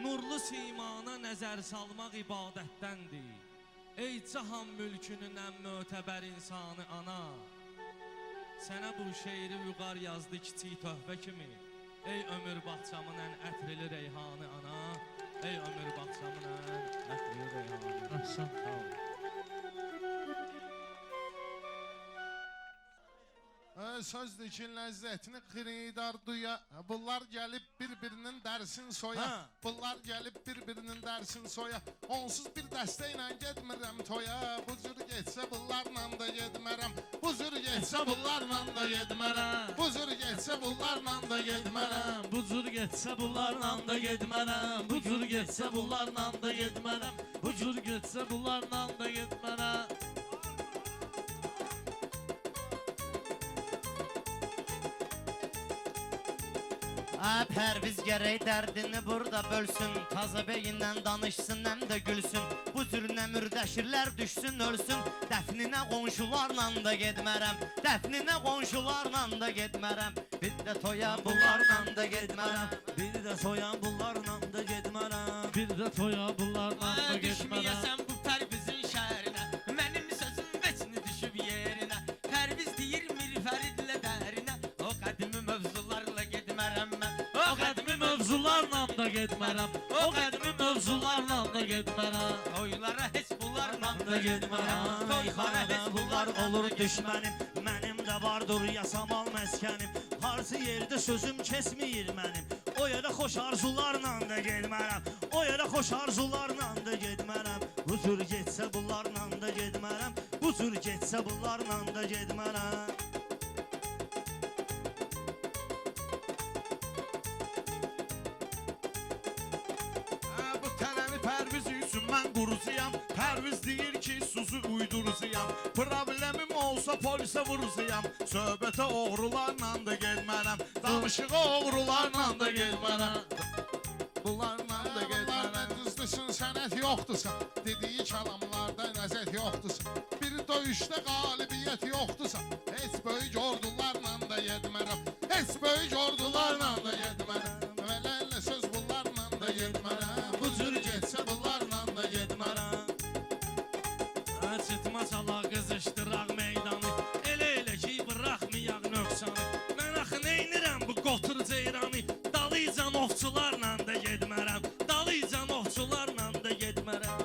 Nurlu simana nəzər salmaq ibadətdəndir, ey cahan mülkünün ən mötəbər insanı ana. Sənə bu şeiri vüqar yazdı kiçik töhfə kimi, ey ömür bağçamın ən ətrili reyhanı ana. Ey ömür bağçamın ən ətrili reyhanı. Əhsən. Sağ ol. Sözdür ki, ləzzətini xiridar duya. Bunlar gəlib bir-birinin dərsini soya. Hə. Bunlar gəlib bir-birinin dərsini soya. Onsuz bir dəstə ilə getmirəm toya. Bu cür getsə bunlarla da getmərəm. Bu cür getsə bunlarla da getmərəm. Bu cür getsə bunlarla da getmərəm. Bu cür getsə bunlarla da getmərəm. Bu cür getsə bunlarla da getmərəm. Bu cür getsə bunlarla da getmərəm. Pərviz gərək dərdini burada bölsün, taza beyindən danışsın, həm də gülsün. Bu cür nə mürdəşirlər düşsün, ölsün. Dəfninə qonşularla da getmərəm, dəfninə qonşularla da getmərəm. Bir də toya bunlarla da getmərəm. Bir də soyan bunlarla da getmərəm. Bir də toya bunlarla da getmərəm. Düşməyəsən bu Pərvizin şəhərinə, mənim sözüm veçni düşüb yerinə. Pərviz deyir mir Fəridlə dərinə, o qədimi mövzularla getmərəm mən. O qədimi mövzularla da getmərəm. O qədimi mövzularla da getmərəm. Toylara heç bunlarla Da getmərəm. Meyxanədə bunlar olur düşmənim. Mənim də vardır yasamal məskənim. Harsı yerdə sözüm kesmir mənim. O yerə xoş arzularla da getmərəm. O yerə xoş arzularla da getmərəm. Bu cür getsə bunlarla da getmərəm. Bu cür getsə bunlarla da getmərəm. Bu tənəni Pərviz üçün mən quruzuyam. Pərviz deyir ki, suzu uyduruzuyam. Problemim olsa polisə vuruzuyam. Söhbətə oğrularla da getmərəm. Danışığa oğrularla da getmərəm. Bunlarla da Bunlarla getmərəm. düzdürsün, sənət yoxdursa, dediyi kəlamlarda nəzət yoxdursa, bir döyüşdə qalibiyyət yoxdursa, heç böyük ordularla da getmərəm, heç böyük ordularla da getmərəm. Vələlə söz bunlarla da getmərəm, bu cür getsə bunlarla da getmərəm. Çıtma çala qızışdıraq meydanı, elə ki bıraxmayaq nöqsanı. Mən axı neynirəm bu qotur ceyranı, dalıcan ovçularla da getmərəm, dalıcan ovçularla da getmərəm.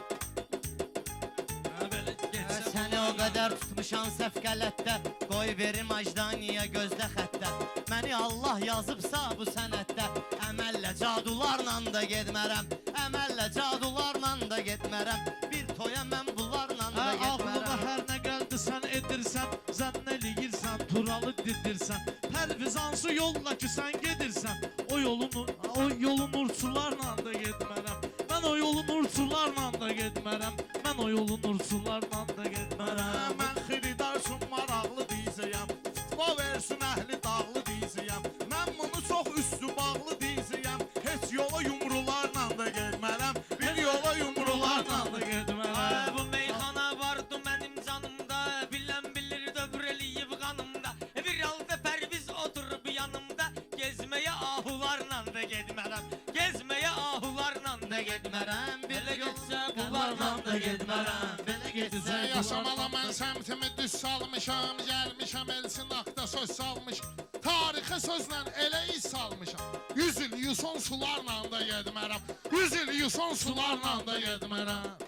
Belə getsə Səni o qədər tutmuşan səhv qələtdə, qoy verim acdaniyə gözdə xəttə. Məni Allah yazıbsa bu sənətdə, əməllə cadularla da getmərəm, əməllə cadularla da getmərəm. Bir toya mən bunlarla da Ağlıma getmərəm. hər nə gəldi sən edirsən, zənn eləyirsən, turalı didirsən. Pərviz hansı yolla ki sən gedirsən, o yolun urçularla da getmərəm. Mən o yolun urçularla da getmərəm. Mən o yolun urçularla da getmərəm. Mən xiridarsın maraqlı diyəcəyəm. Futbol versin əhli dağlı diyəcəyəm. Mən bunu çox üstü bağlı diyəcəyəm. Heç yola yumrularla da getmərəm. Bir yola yumrularla da getmərəm. Bu meyxana vardı mənim canımda, bilən bilir dövr eləyib qanımda. Bir halda Pərviz oturub yanımda, gezməyə ahularla da getmərəm, gezməyə ahularla da getmərəm. Belə getsə Yaşamalı mən səmtimi düz salmışam, gəlmişəm Elsin haqda söz salmış. Tarixi sözlə elə iz salmışam. 100 il yuson sularla da getmərəm. 100 il yuson sularla da getmərəm.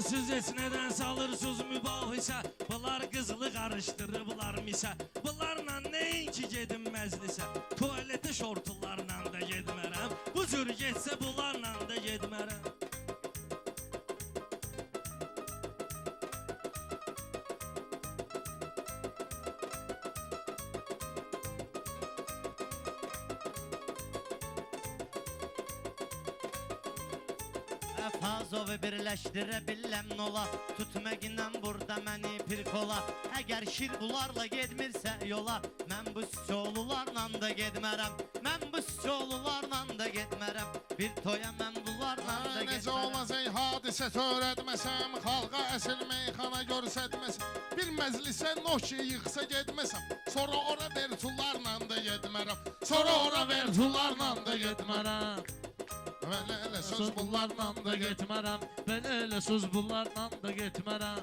Siz heç nədən salırsınız mübahisə. Bunlar qızılı qarışdırıblar misə. Bunlarla nəinki gedim məclisə. Tualete şortularla da getmərəm. Bu cür getsə bunlarla da getmərəm. Fazovu birləşdirə billəm nola. Tutmaqla burada məni pirkola. Əgər şir bularla getmirsə yola, mən bu sıçoğlularla da getmərəm. Mən bu sıçoğlularla da getmərəm. Bir toya mən bunlarla da Necə getmərəm. olmaz ey hadisə törətməsəm, xalqa əsil meyxana görsətməsəm, bir məclisə noşi yıxsa getməsəm, sonra ora vertularla da getmərəm, sonra ora vertularla da getmərəm. Belə elə söz bunlarla da getmərəm. Belə elə söz bunlarla da getmərəm.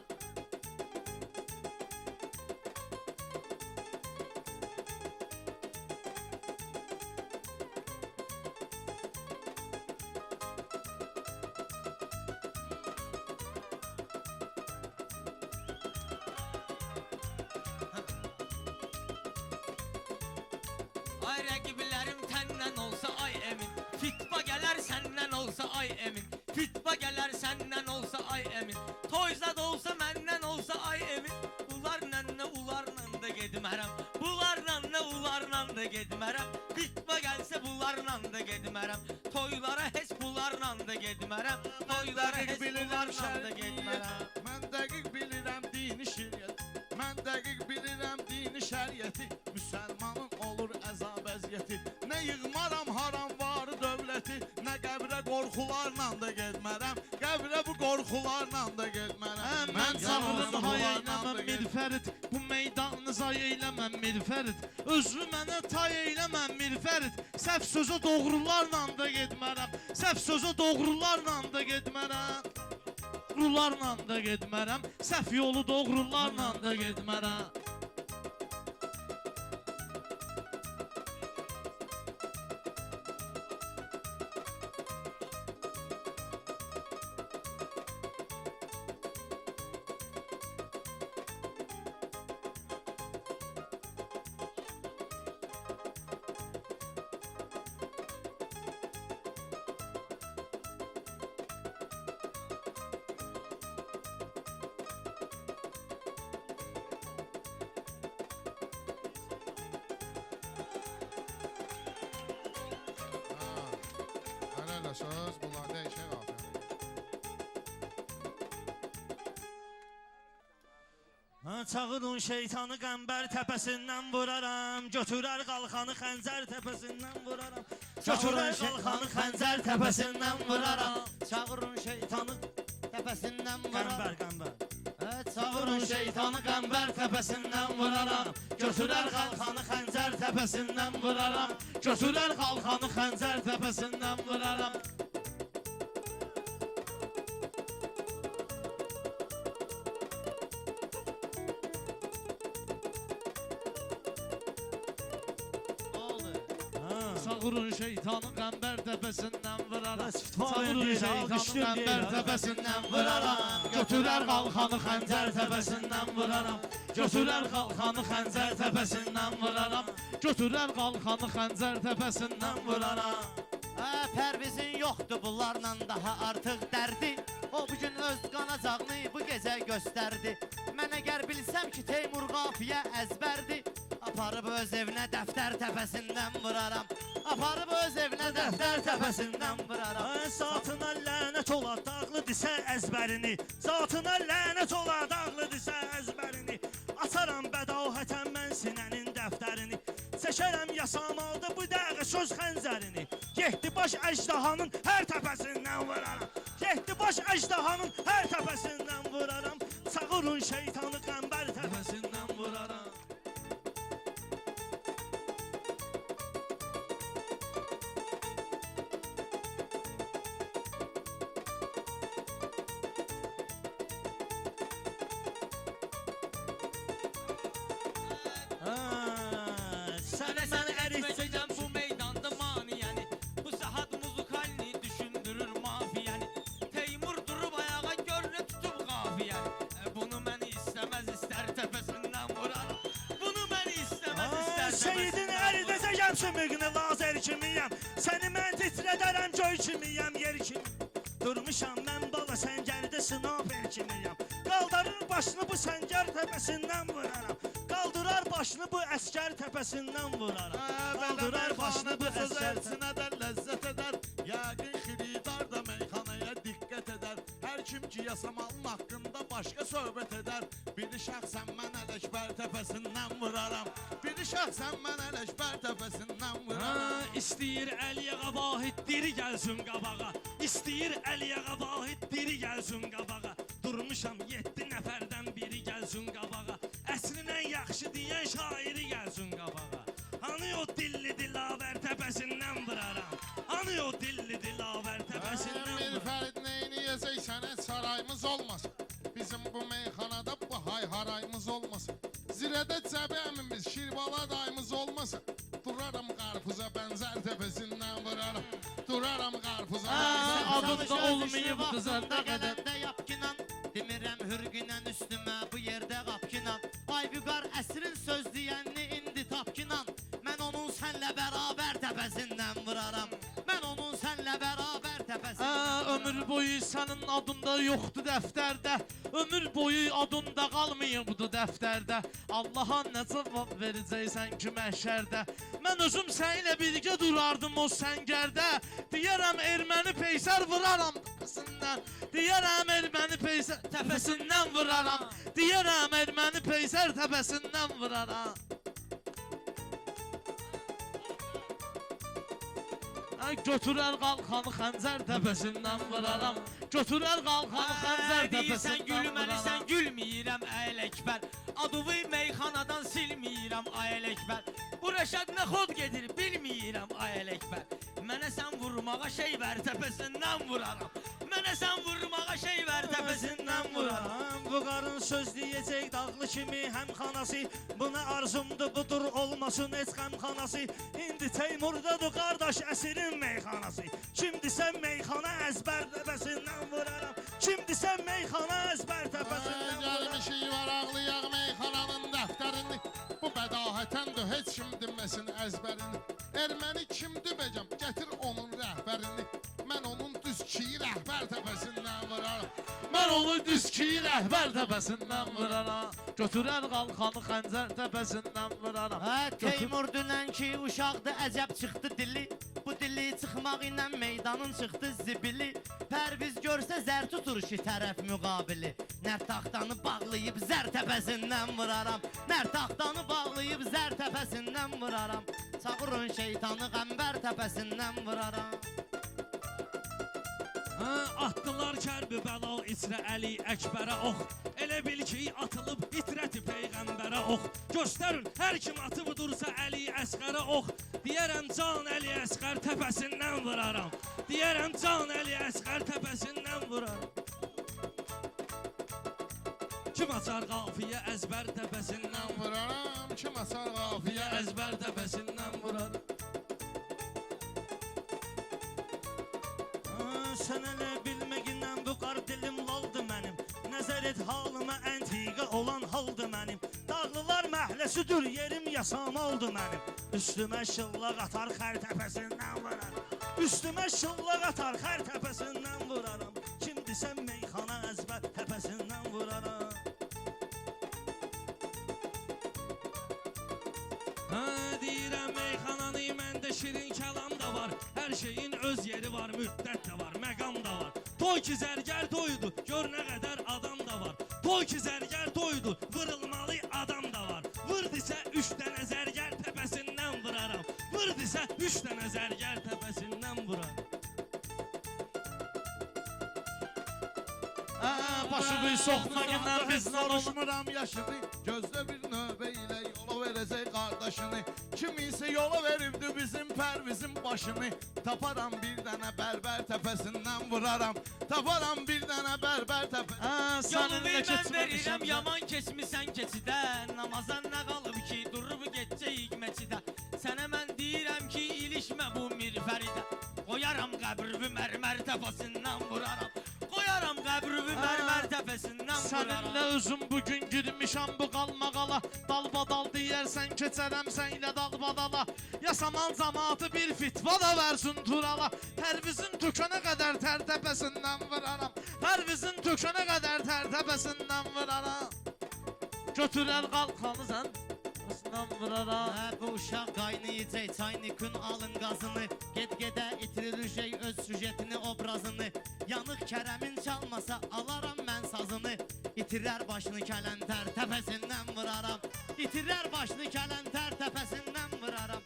Ay rəqiblərim təndən olsa ay emin. Fitba gələr səndən olsa ay emin. Fitba gələr səndən olsa ay emin. Toyzad olsa məndən olsa ay emin. Ularla da getmərəm. Bularla da getmərəm. Fitba gəlsə bularla da getmərəm. Toylara heç bularla da getmərəm. Toylara heç bularla da getmərəm. Mən dəqiq bilirəm dini şəriət. Mən dəqiq bilirəm dini şəriəti. Müsəlmanın olur əzab əziyyəti. Nə yığmaram haram var dövləti. Nə qəbrə qorxularla da getmərəm. Qəbrə bu qorxularla da getmərəm. Mən çağırım hay qorxularla eyləməm da Mirfərid. Bu meydanı zay eyləməm Mirfərid. Özünü mənə tay eyləməm Mirfərid. Səhv sözə doğrularla da getmərəm. Səhv sözə doğrularla da getmərəm. Doğrularla da getmərəm. Səhv yolu doğrularla da getmərəm. Belə elə söz bunlar dəyişək afərin. Çağırın şeytanı qəmbər təpəsindən vuraram. Götürər qalxanı xəncər təpəsindən vuraram. Götürər qalxanı xəncər təpəsindən vuraram. Çağırın şeytanı təpəsindən Qəmbər, vuraram. qəmbər. Çağırın şeytanı qəmbər Təpəsindən vuraram. Götürər qalxanı xəncər təpəsindən vuraram. Götürər qalxanı xəncər təpəsindən vuraram. Çağırın şeytanı qəmbər təpəsindən vuraram. Çağırın Çağırın şeytanı qəmbər təpəsindən vuraram. Götürər qalxanı xəncər təpəsindən vuraram. Götürər qalxanı xəncər təpəsindən vuraram. Götürər qalxanı xəncər təpəsindən vuraram. Pərvizin yoxdur bunlarla daha artıq dərdi. O bugün öz qanacağını bu gecə göstərdi. Mən əgər bilsəm ki Teymur qafiyə əzbərdi, aparıb öz evinə dəftər təpəsindən vuraram. Aparıb öz evinə dəftər təpəsindən vuraram. Zatına lənət ola dağlı disə əzbərini. Zatına lənət ola dağlı disə əzbərini. Açaram bədahətən mən sinənin dəftərini. Çəkərəm yasamalda bu dəqiqə söz xəncərini. Getdi baş əjdahanın hər təpəsindən vuraram. Getdi baş əjdahanın hər təpəsindən vuraram. Çağırın şeytanı qəmbər təpəsindən vuraram. Seyidin əridəcəyəm sümüqünü lazer kimiyəm. Səni mən titrədərəm göy kimiyəm, yer kimi. Durmuşam mən bala səngərdə sınafer kimiyəm. Qaldırır başını bu səngər təpəsindən vuraram. Qaldırar başını bu əskər təpəsindən vuraram. Qaldırar başını bu əskər Sözəlsinə də ləzzət edər. Yəqin xiridar da meyxanaya diqqət edər. Hər kim ki yasamalın haqqında başqa söhbət edər. Biri şəxsən mən Ələkbər təpəsindən vuraram. Biri şəxsən mən Ələkbər təpəsindən vuraram. İstəyir Əliyə Vahid diri gəlsin qabağa. İstəyir Əliyə Vahid diri gəlsin qabağa. Durmuşam 7 nəfərdən biri gəlsin qabağa. Əslin ən yaxşı deyən şairi gəlsin qabağa. Hani o dilli dilavər təpəsindən vuraram. Hani o dilli dilavər təpəsindən Mir vuraram. Fərid neyini yezəysən et sarayımız olmasın. Bizim bu meyxanada bu hay-harayımız olmasın. Zirədə cəbi əmimiz, şirvala dayımız olmasın. Duraram qarpuza bənzər təpəsindən vuraram. Duraram qarpuza bənzər adında olmayıbdı zəndə qədər. Qədəndə yapkinan demirəm hürgünən üstümə bu yerdə qapkinan. Ay vüqar əsrin söz deyənini indi tapkinan. Mən onun sənlə bərabər təpəsindən vuraram. Mən onun sənlə bərabər təpəsindən Ömür boyu sənin adında yoxdur dəftərdə. Ömür boyu adında qalmayıbdı dəftərdə. Allaha nə cavab verəcəksən ki məhşərdə? Mən özüm səninlə birgə durardım o səngərdə. Deyərəm erməni peysər vuraram təpəsindən. Deyərəm erməni peysər təpəsindən vuraram. Deyərəm erməni peysər təpəsindən vuraram. Götürər qalxanı xəncər təpəsindən vuraram. Götürər qalxanı xəncər Deyirsən təpəsindən gülməlisən vuraram. gülməyirəm Ələkbər. Adımı meyxanadan silməyirəm Ələkbər. Bu Rəşad nə xod gedir bilməyirəm Ələkbər. Mənə sən vurmağa şey ver təpəsindən vuraram. Mənə sən vurmağa şey ver təpəsindən vuraram. Bu qarın söz deyəcək dağlı kimi həmxanası. Buna arzumdur budur olmasın heç qəmxanası. İndi Teymurdadır qardaş əsrin meyxanası. Kimdisə meyxana əzbər təpəsindən vuraram. Kimdisə meyxana əzbər təpəsindən vuraram. Gəlmişik var ağlayaq meyxananın dəftərini. Bu bədahətəndir heç kim deməsin əzbərini. Erməni kimdir bəcəm gətir onun rəhbərini. Mən onun düz ki rəhbər təpəsindən vuraram. Mən onu düz ki rəhbər təpəsindən vuraram. Götürər qalxanı xəncər təpəsindən vuraram. Teymur dünən ki uşaqdı əcəb çıxdı dili. Bu dili çıxmaq ilə meydanın çıxdı zibili. Pərviz görsə zər tutur ki tərəf müqabili. Nər taxtanı bağlayıb zər təpəsindən vuraram. Nər taxtanı bağlayıb zər təpəsindən vuraram. Çağırın şeytanı qəmbər təpəsindən vuraram. Atdılar kərbi bəlal içrə Əli Əkbərə ox. Elə bil ki atılıb itrəti peyğəmbərə ox. Göstərin hər kim atıb dursa Əli Əsqərə ox. Deyərəm can Əli Əsqər təpəsindən vuraram. Deyərəm can Əli Əsqər təpəsindən vuraram. Kim açar qafiyə əzbər təpəsindən Vuraram kim asar qafiyə əzbər təpəsindən vuraram. Sən elə bilməgindən bu qar dilim laldı mənim. Nəzər et halıma əntiqə olan haldı mənim. Dağlılar məhləsidir yerim yasam oldu mənim. Üstümə şıllaq atar xər təpəsindən vuraram. Üstümə şıllaq atar xər təpəsindən vuraram. Kimdisə meyxana əzbər təpəsindən vuraram. Deyirəm meyxananı məndə şirin kəlam da var. Hər şeyin öz yeri var, müddət də var, məqam da var. Toy ki zərgər toydu, gör nə qədər adam da var. Toy ki zərgər toydu, vırılmalı adam da var. Vır desə 3 dənə zərgər təpəsindən vuraram. Vır desə 3 dənə zərgər təpəsindən vuraram. Başı bir soxmaqından bizlə olmur. Soruşmuram yaşını. Gözlə bir növbə ilə yola verəcək qardaşını. Kimisə yola veribdi bizim Pərvizin başını. Taparam bir dənə bərbər təpəsindən vuraram. Taparam bir dənə bərbər təpəsindən. Yolu Səninlə mən verirəm keçməmişəm. yaman keçmisən keçidə. Namazan nə qalıb ki durub getcəyik meçidə. Sənə mən deyirəm ki ilişmə bu mirfəridə. Qoyaram qəbrimi mərmər təpəsindən vuraram. Qoyaram qəbrimi mərmər təpəsindən vuraram. Səninlə özüm bugün girmişəm bu qalmaqala. Dalbadal sual deyərsən keçərəm sən ilə dağ badala. Yasamal camaatı bir fitva da versin turala. Pərvizin tökənə qədər tər təpəsindən vıraram. Pərvizin tökənə qədər tər təpəsindən vıraram. Götürər qalxanı sən başından vıraram. Bu uşaq qaynayacaq çaynikün alın qazını. Get-gedə itirirəcək öz süjetini, obrazını. Yanıq Kərəmin çalmasa alaram mən sazını. İtirər başını kələntər təpəsindən vıraram. İtirər başını kələntər təpəsindən vıraram.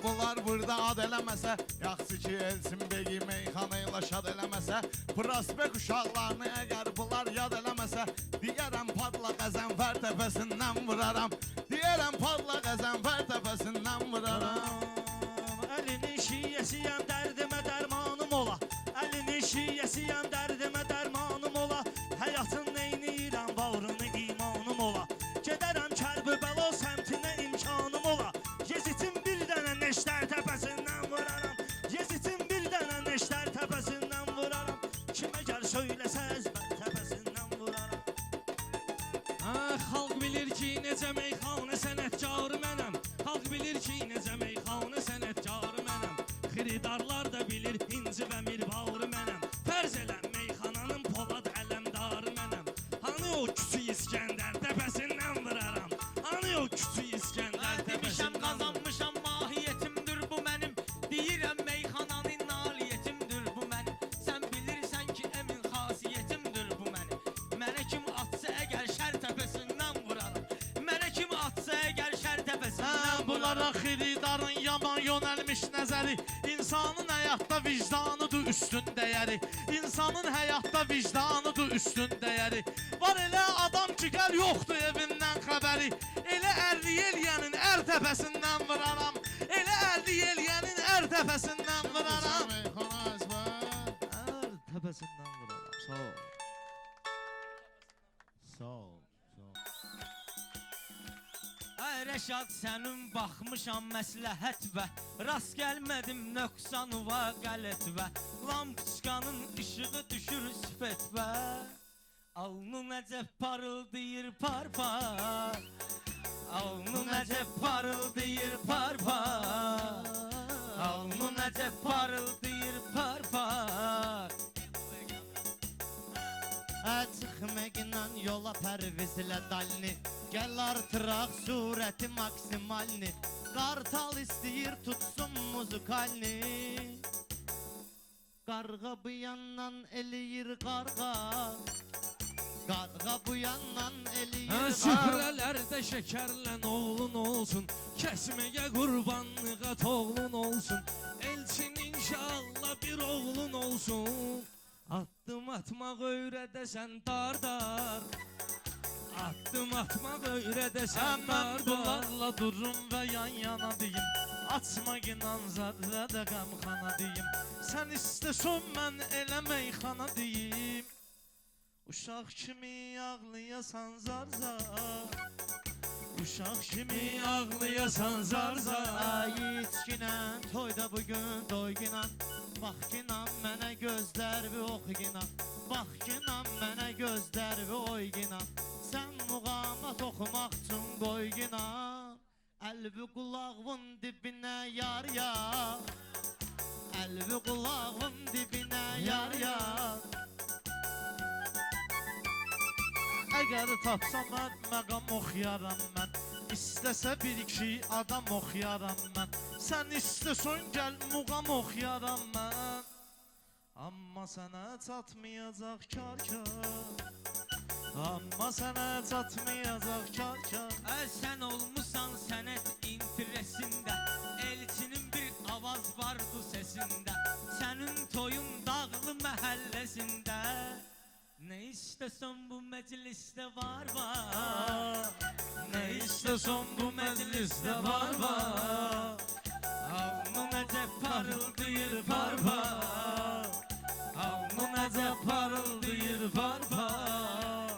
Bunlar burada ad eləməsə, yaxşı ki Elçin Beyi meyxana ilə şad eləməsə, prospekt uşaqlarını əgər bunlar yad eləməsə, deyərəm padla Qəzənfər təpəsindən vıraram. Deyərəm padla Qəzənfər təpəsindən vıraram. Əlinin şiyyəsiyəm dərdimə dərmanım ola. Əlinin şiyyəsiyəm dərdimə dərmanım ola. Həyatın neyniyirəm bağrını imanım ola. Gedərəm Kərbəla səmtinə imkanım ola. Yezitin bir dənə neştər təpəsindən vıraram. Yezitin bir dənə neştər təpəsindən vıraram. Kimə gəl söyləsəz mən təpəsindən vıraram. Xalq bilir ki, necə meyxanə sənətkarı mənəm. Xalq bilir ki, necə meyxanə sənətkarı mənəm. Xiridarlar da bilir, inci və mirvarı mənəm. Fərz elə meyxananın polad ələmdarı mənəm. Hani o küçük İskəndər təpəsindən vıraram. Hani o küçük İskəndər Demişəm təpəsindən vıraram. qazanmışam mahiyyətimdir bu mənim. Deyirəm meyxananın nailiyyətimdir bu mənim. Sən bilirsən ki əmin xasiyyətimdir bu mənim. Mənə kim atsa əgər şər təpəsindən vuraram. Mənə kim atsa əgər şər təpəsindən Bunlara vuraram. xiridarın yaman yönəlmiş nəzəri. İnsanın həyatda vicdanıdır üstün dəyəri. İnsanın həyatda vicdanıdır üstün dəyəri. Var elə adam ki gəl yoxdur evindən xəbəri. Elə ərli eləyənin ər təpəsindən vıraram. Elə ərli eləyənin ər təpəsindən vıraram. Meyxana əzbər. Ər təpəsindən vıraram. Sağ ol. Sağ ol. Ay Rəşad sənin baxmışam məsləhət və rast gəlmədim nöqsan və qələt və lampiçkanın işığı düşür sifət və alnın əcəb parıldayır par-par. Alnın əcəb parıldayır par-par. Alnın əcəb parıldayır par-par. Çıxmaqla yola pərvizlə dalni. Gəl artıraq surəti maksimalni. Qartal istəyir tutsun muzikalni. Qarğa bu yandan eləyir qarğa. Qarğa bu yandan eləyir qarğa. Süfrələrdə şəkərlən oğlun olsun. Kəsməyə qurbanlığa toğlun olsun. Elçin inşallah bir oğlun olsun. Addım atmaq öyrədəsən dar-dar. Addım atmaq öyrədəsən Mən dar-dar. bunlarla durum və yan-yana deyim. Açmaqla zərrədə qəmxana deyim. Sən istəsən mən elə meyxana deyim. Uşaq kimi ağlayasan zar-zar. Uşaq kimi ağlayasan zar-zar. Ay içkinən toyda bugün doyginan. Bax ginan mənə gözlər və oxginan. Bax ginan mənə gözlər və oyginan. Sən muğamat oxumaq üçün qoyginan. Əlbi qulağın dibinə yar yar. Əlbi qulağın dibinə yar yar. Əgər tapsam mən məqam oxuyaram mən. İstəsə bir-iki adam oxuyaram mən. Sən istəsən gəl muğam oxuyaram mən. Amma sənə çatmayacaq kar-kar. Amma sənə çatmayacaq kar-kar. Sən olmusan sənət interesində. Elçinin bir avaz vardı səsində. Sənin toyun dağlı məhəlləsində. Nə istəsən bu məclisdə var var. Nə istəsən bu məclisdə var var. Alnın necə parıldayır par-par. Alnı necə parıldayır par-par.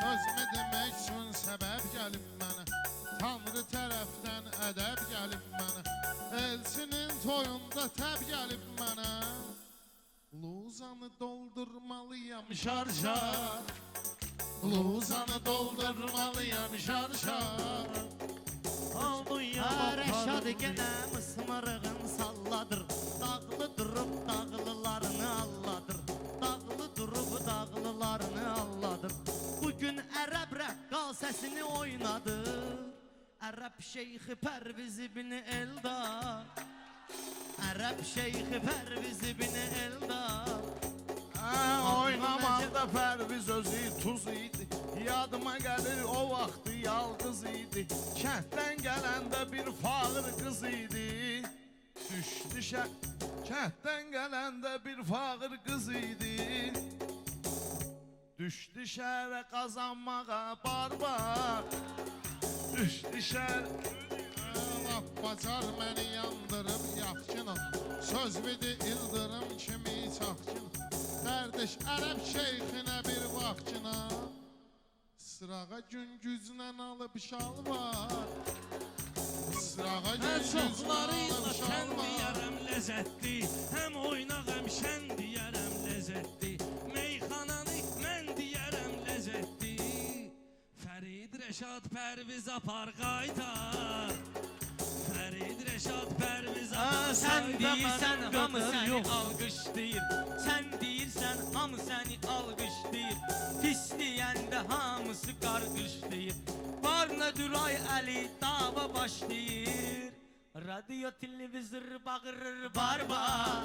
Sözümü demək üçün səbəb gəlib mənə, Tanrı tərəfdən ədəb gəlib mənə, Elsinin toyunda təb gəlib mənə. Luzanı doldurmalıyam şar-şar, Luzanı doldurmalıyam şar-şar. Rəşad genə mısmarığın salladır, Dağlı durub dağlılarını alladır, Dağlı durub dağlılarını alladır. Bugün Ərəb rəqqasəsini oynadı, Ərəb şeyxi Pərviz ibn Eldar, Ərəb şeyxi Pərviz ibn Eldar. Oynamaqda Pərviz özü tuz idi, Yadıma gəlir o vaxtı yalqız idi, Kənddən gələndə bir fağır qız idi. Düşdü kənddən gələndə bir fağır qız idi. Düşdü şəhərə qazanmağa barbar, Düşdü şəhərə Laf bacar məni yandırıb yaxçına, Söz vidi ildırım kimi çaxçına, Qardaş Ərəb şeyxinə bir vaxtçına, Sırağa güngüzlə alıb şal var, Sırağa güngüzlə Çoxlarıyla alıb şal sən var. deyərəm ləzzətli, Həm oynaq həm şən deyərəm ləzzətli, Meyxananı mən deyərəm ləzzətli. Fərid Rəşad Pərviz apar qaytar, Fərid Rəşad Pərviz apar Sən deyirsən qaytar. hamı səni alqışlayır, Sən deyirsən hamı səni alqışlayır, Pis deyəndə hamısı qarqışlayır, Var nədir ay Əli dava başlayır, Radyo televizor bağırır barbar,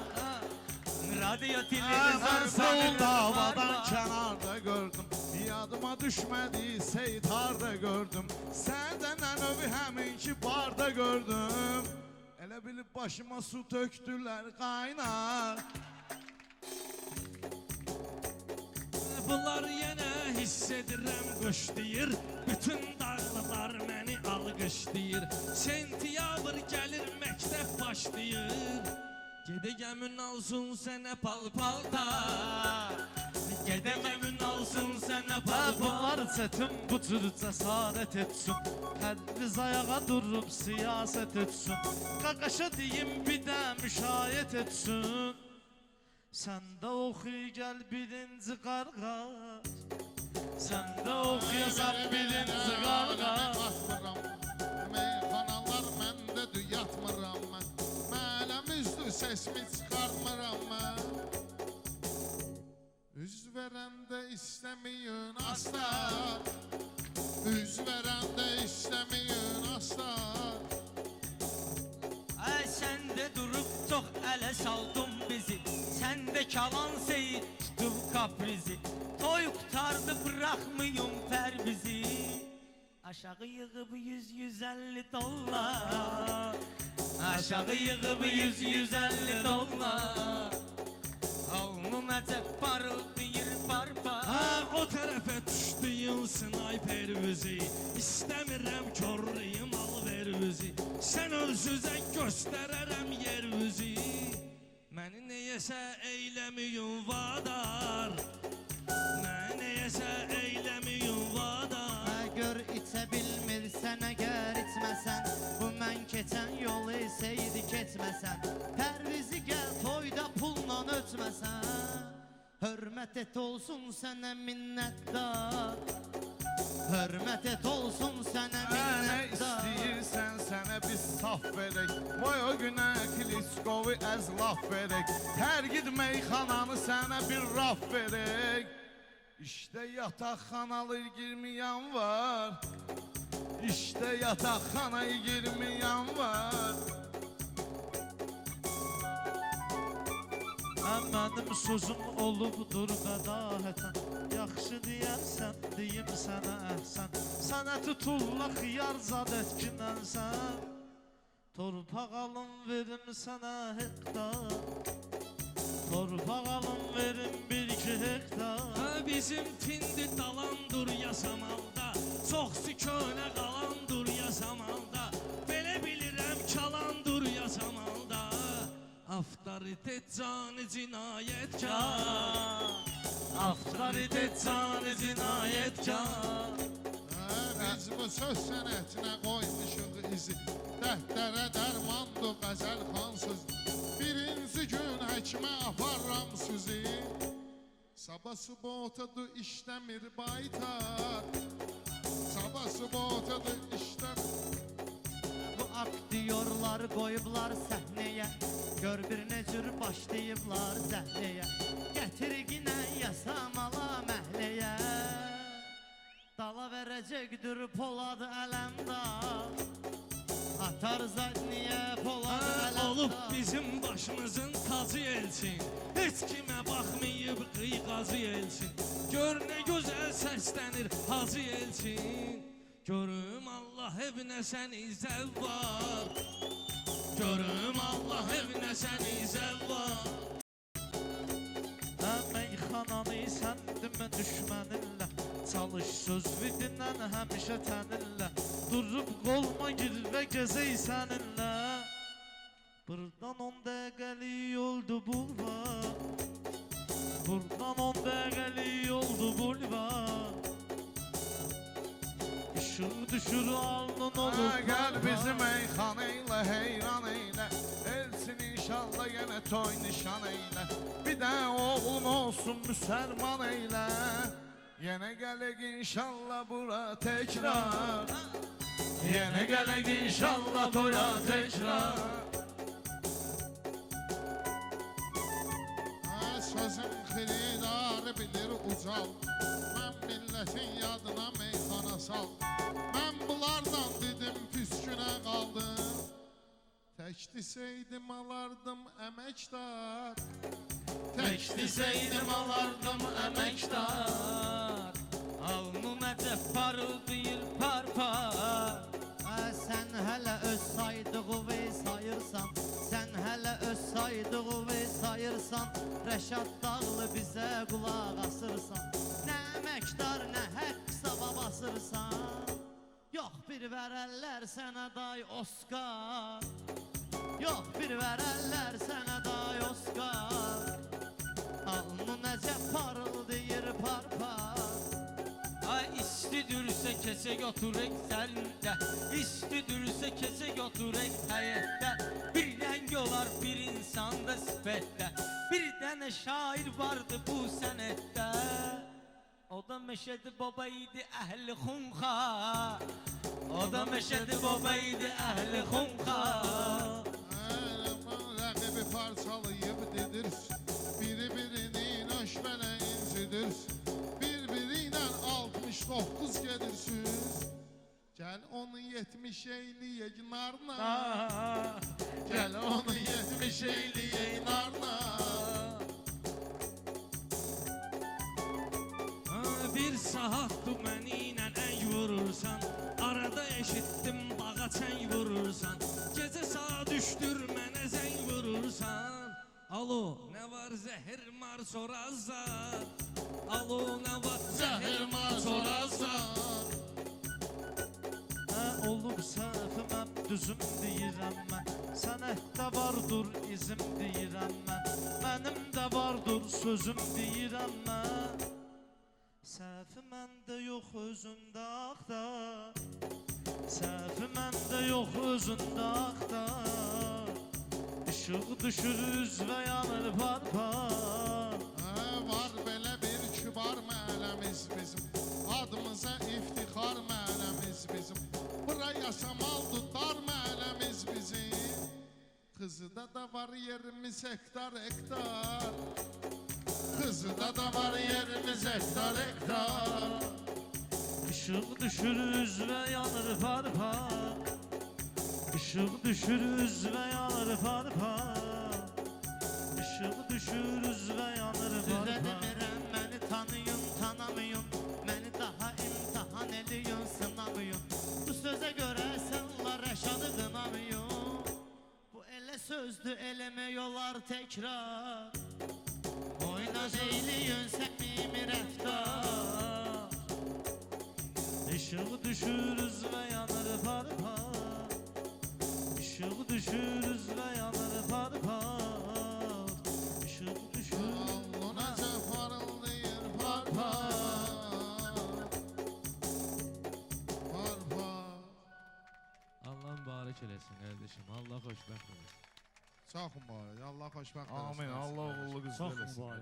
Radyo televizor Sol bağırır davadan barbar. kənarda gördüm, Yadıma düşmədi Seyid harda gördüm, Səndən növü həminki barda gördüm. Elə bilib başıma su tökdülər qaynar. Bunlar yenə hiss edirəm qış deyir, Bütün dağlılar məni alqışlayır, Sentyabr gəlir məktəb başlayır, Gedə gəmin alsın sənə pal-paltar, Gedə gəmin alsın sənə Bunlar pal-paltar. çətin bu cür cəsarət etsin, Pərviz ayağa durub siyasət etsin, Qaqaşa deyim bir də müşayiət etsin. Sən də oxuy gəl birinci qarqaş, Sən də oxuyasan birinci qarqaş. Atmıram, meyxanalar məndə yatmıram mən, Mələm üzdü sesmi çıxartmıram mən. Üz verəndə istəməyin aslar, Üz verəndə istəməyin aslar. Sən də durub çox ələ saldın bizi, Sən də kalan seyid tutub kaprizi, Toy qutardı bıraxmayın Pərvizi, Aşağı yığıb 100-150 dollar, Aşağı yığıb 100-150 dollar, Alnı necə parıldayır barbar. O tərəfə düşdüyün sinay Pərvizi, İstəmirəm körlüyüm al vervizi, Sən ölsüzə göstərərəm yervizi, Məni neyəsə eyləməyin vadar, Məni neyəsə eyləməyin vadar. Gör içə bilmirsən əgər içməsən, Bu mən keçən yol seyidi keçməsən, Pərvizi gəl toyda pulla ötməsən, Hörmət et olsun sənə minnətdar, Hörmət et olsun sənə Nə minnətdar. istəyirsən sənə biz saf verək, Vay o günə Kliskovu əzlaf verək, Hər gid meyxananı sənə bir raf verək. İşte yataqxanalı girməyən var, İşte yataqxanaya girməyən var. Mənim sözüm olubdur qədahətən, Yaxşı deyərsən deyim sənə əhsən, Sənə tutulla xiyar zad etkinənsən, Torpaq alın verim sənə hektar, Torpaq alın verim bir hektar. Bizim tindi dalandır yasamalda, çoxsu könə qalandır yasamalda, belə bilirəm kalandır yasamalda. Avtoritet canı cinayetkar, avtoritet canı cinayetkar. Biz bu söz sənətinə qoymuşuq izi, dəhtərə dərmandır qəzəl xansız. Birinci gün həkimə aparram sizi, sabah subotadır işləmir baytar, sabah subotadır işləmir. Bu aktyorlar koyublar səhnəyə, gör bir ne cür başlayıblar zəhləyə. Gətir yine yasamala məhləyə, dala verəcəkdir Polad Ələmdar, atar zadniyə Polad Ələmdar. Olub bizim başımızın tacı elçin, heç kimə baxmayıb qıyqacı elçin. Gör nə gözəl səslənir hacı elçin, görüm Allah evinə səni zəvvar, görüm Allah evinə səni zəvvar. Meyxananı səndimə düşməninlə, çalış söz vidindən həmişə təninlə, durub qolma gir və gəzək səninlə. Buradan 10 dəqiqəlik yoldu bulvar, buradan 10 dəqiqəlik yoldu bulvar. Işıq düşür alnın olur Gel bizi meyxana ilə heyran eylə, Elçin inşallah yenə toy nişan eylə. Bir də oğlum olsun müsəlman eylə, yenə gələk inşallah bura təkrar, yenə gələk inşallah toya təkrar. Sözün xiridarı bilir ucal, mən milletin yadına meyxana sal. Mən bunlardan dedim püskünə qaldım, tək deseydim alardım əməkdar, tək deseydim alardım əməkdar. Alnım əcəb parıldayır par par. Sən hələ öz saydığı sayırsan, sən hələ öz saydığı sayırsan, Rəşad Dağlı bizə qulaq asırsan, nə əməkdar, nə haqq sava basırsan. Yox bir verərlər sənə day Oscar, yox bir verərlər sənə day Oscar. Alnın necə parıldayır par par. Ay istidürsə keçək oturək sərində, istidürsə keçək oturək həyətdə. Bir rəng olar bir insanda sifətdə, bir dənə şair vardı bu sənətdə. O da Məşədi baba idi əhli xunxa, o da Məşədi baba idi əhli xunxa. Rəqibi parçalayıb dedirsin, biri-birini nöşbənə incidirsin, bir-biri ilə 69 gedirsiniz. Gəl onu 70 eyliyək narla, gəl onu 70 eyliyək narla. Bir saatdır məni ilə əng vurursan, arada eşitdim bağa çəng vurursan, gecə saat düşdür mənə zəng vurursan. Alo, nə var zəhir mar sorazar, alo, nə var zəhir mar sorazar. Olub səhviməm düzüm deyirəm mən, sənətdə vardır izim deyirəm mən, mənim də vardır sözüm deyirəm mən. Səhvi məndə yox özündə axtar, səhvi məndə yox özündə axtar. İşıq düşür üzvə yanır par par. Var belə bir kübar mələmiz bizim, adımıza iftixar mələmiz bizim, bura yaşamal tutar mələmiz bizim. Kızıda da var yerimiz hektar hektar, kızıda da var yerimiz hektar hektar. Işıq düşür üzvə yanır par par, Işıq düşür üzvə yanır par par, Işıq düşür üzvə yanır par Sizə par. demirəm məni tanıyın, tanımayın, məni daha imtihan edin, sınamayın. Bu sözə görə sənlər Rəşadı qınamayın. Bu elə sözdür, eləmək olar təkrar. meydan eyliyin səmimi rəftar. Işığı düşür üzvə yanır par par. Işığı düşür üzvə yanır par par. Işığı düşür. O necə parıldayır par par. Par par. Allah mübarək eləsin qardaşım. Allah xoşbəxt eləsin. Çox mübarək. Allah xoşbəxt eləsin. Amin. Allah uğurlu qızıl Çox eləsin. mübarək.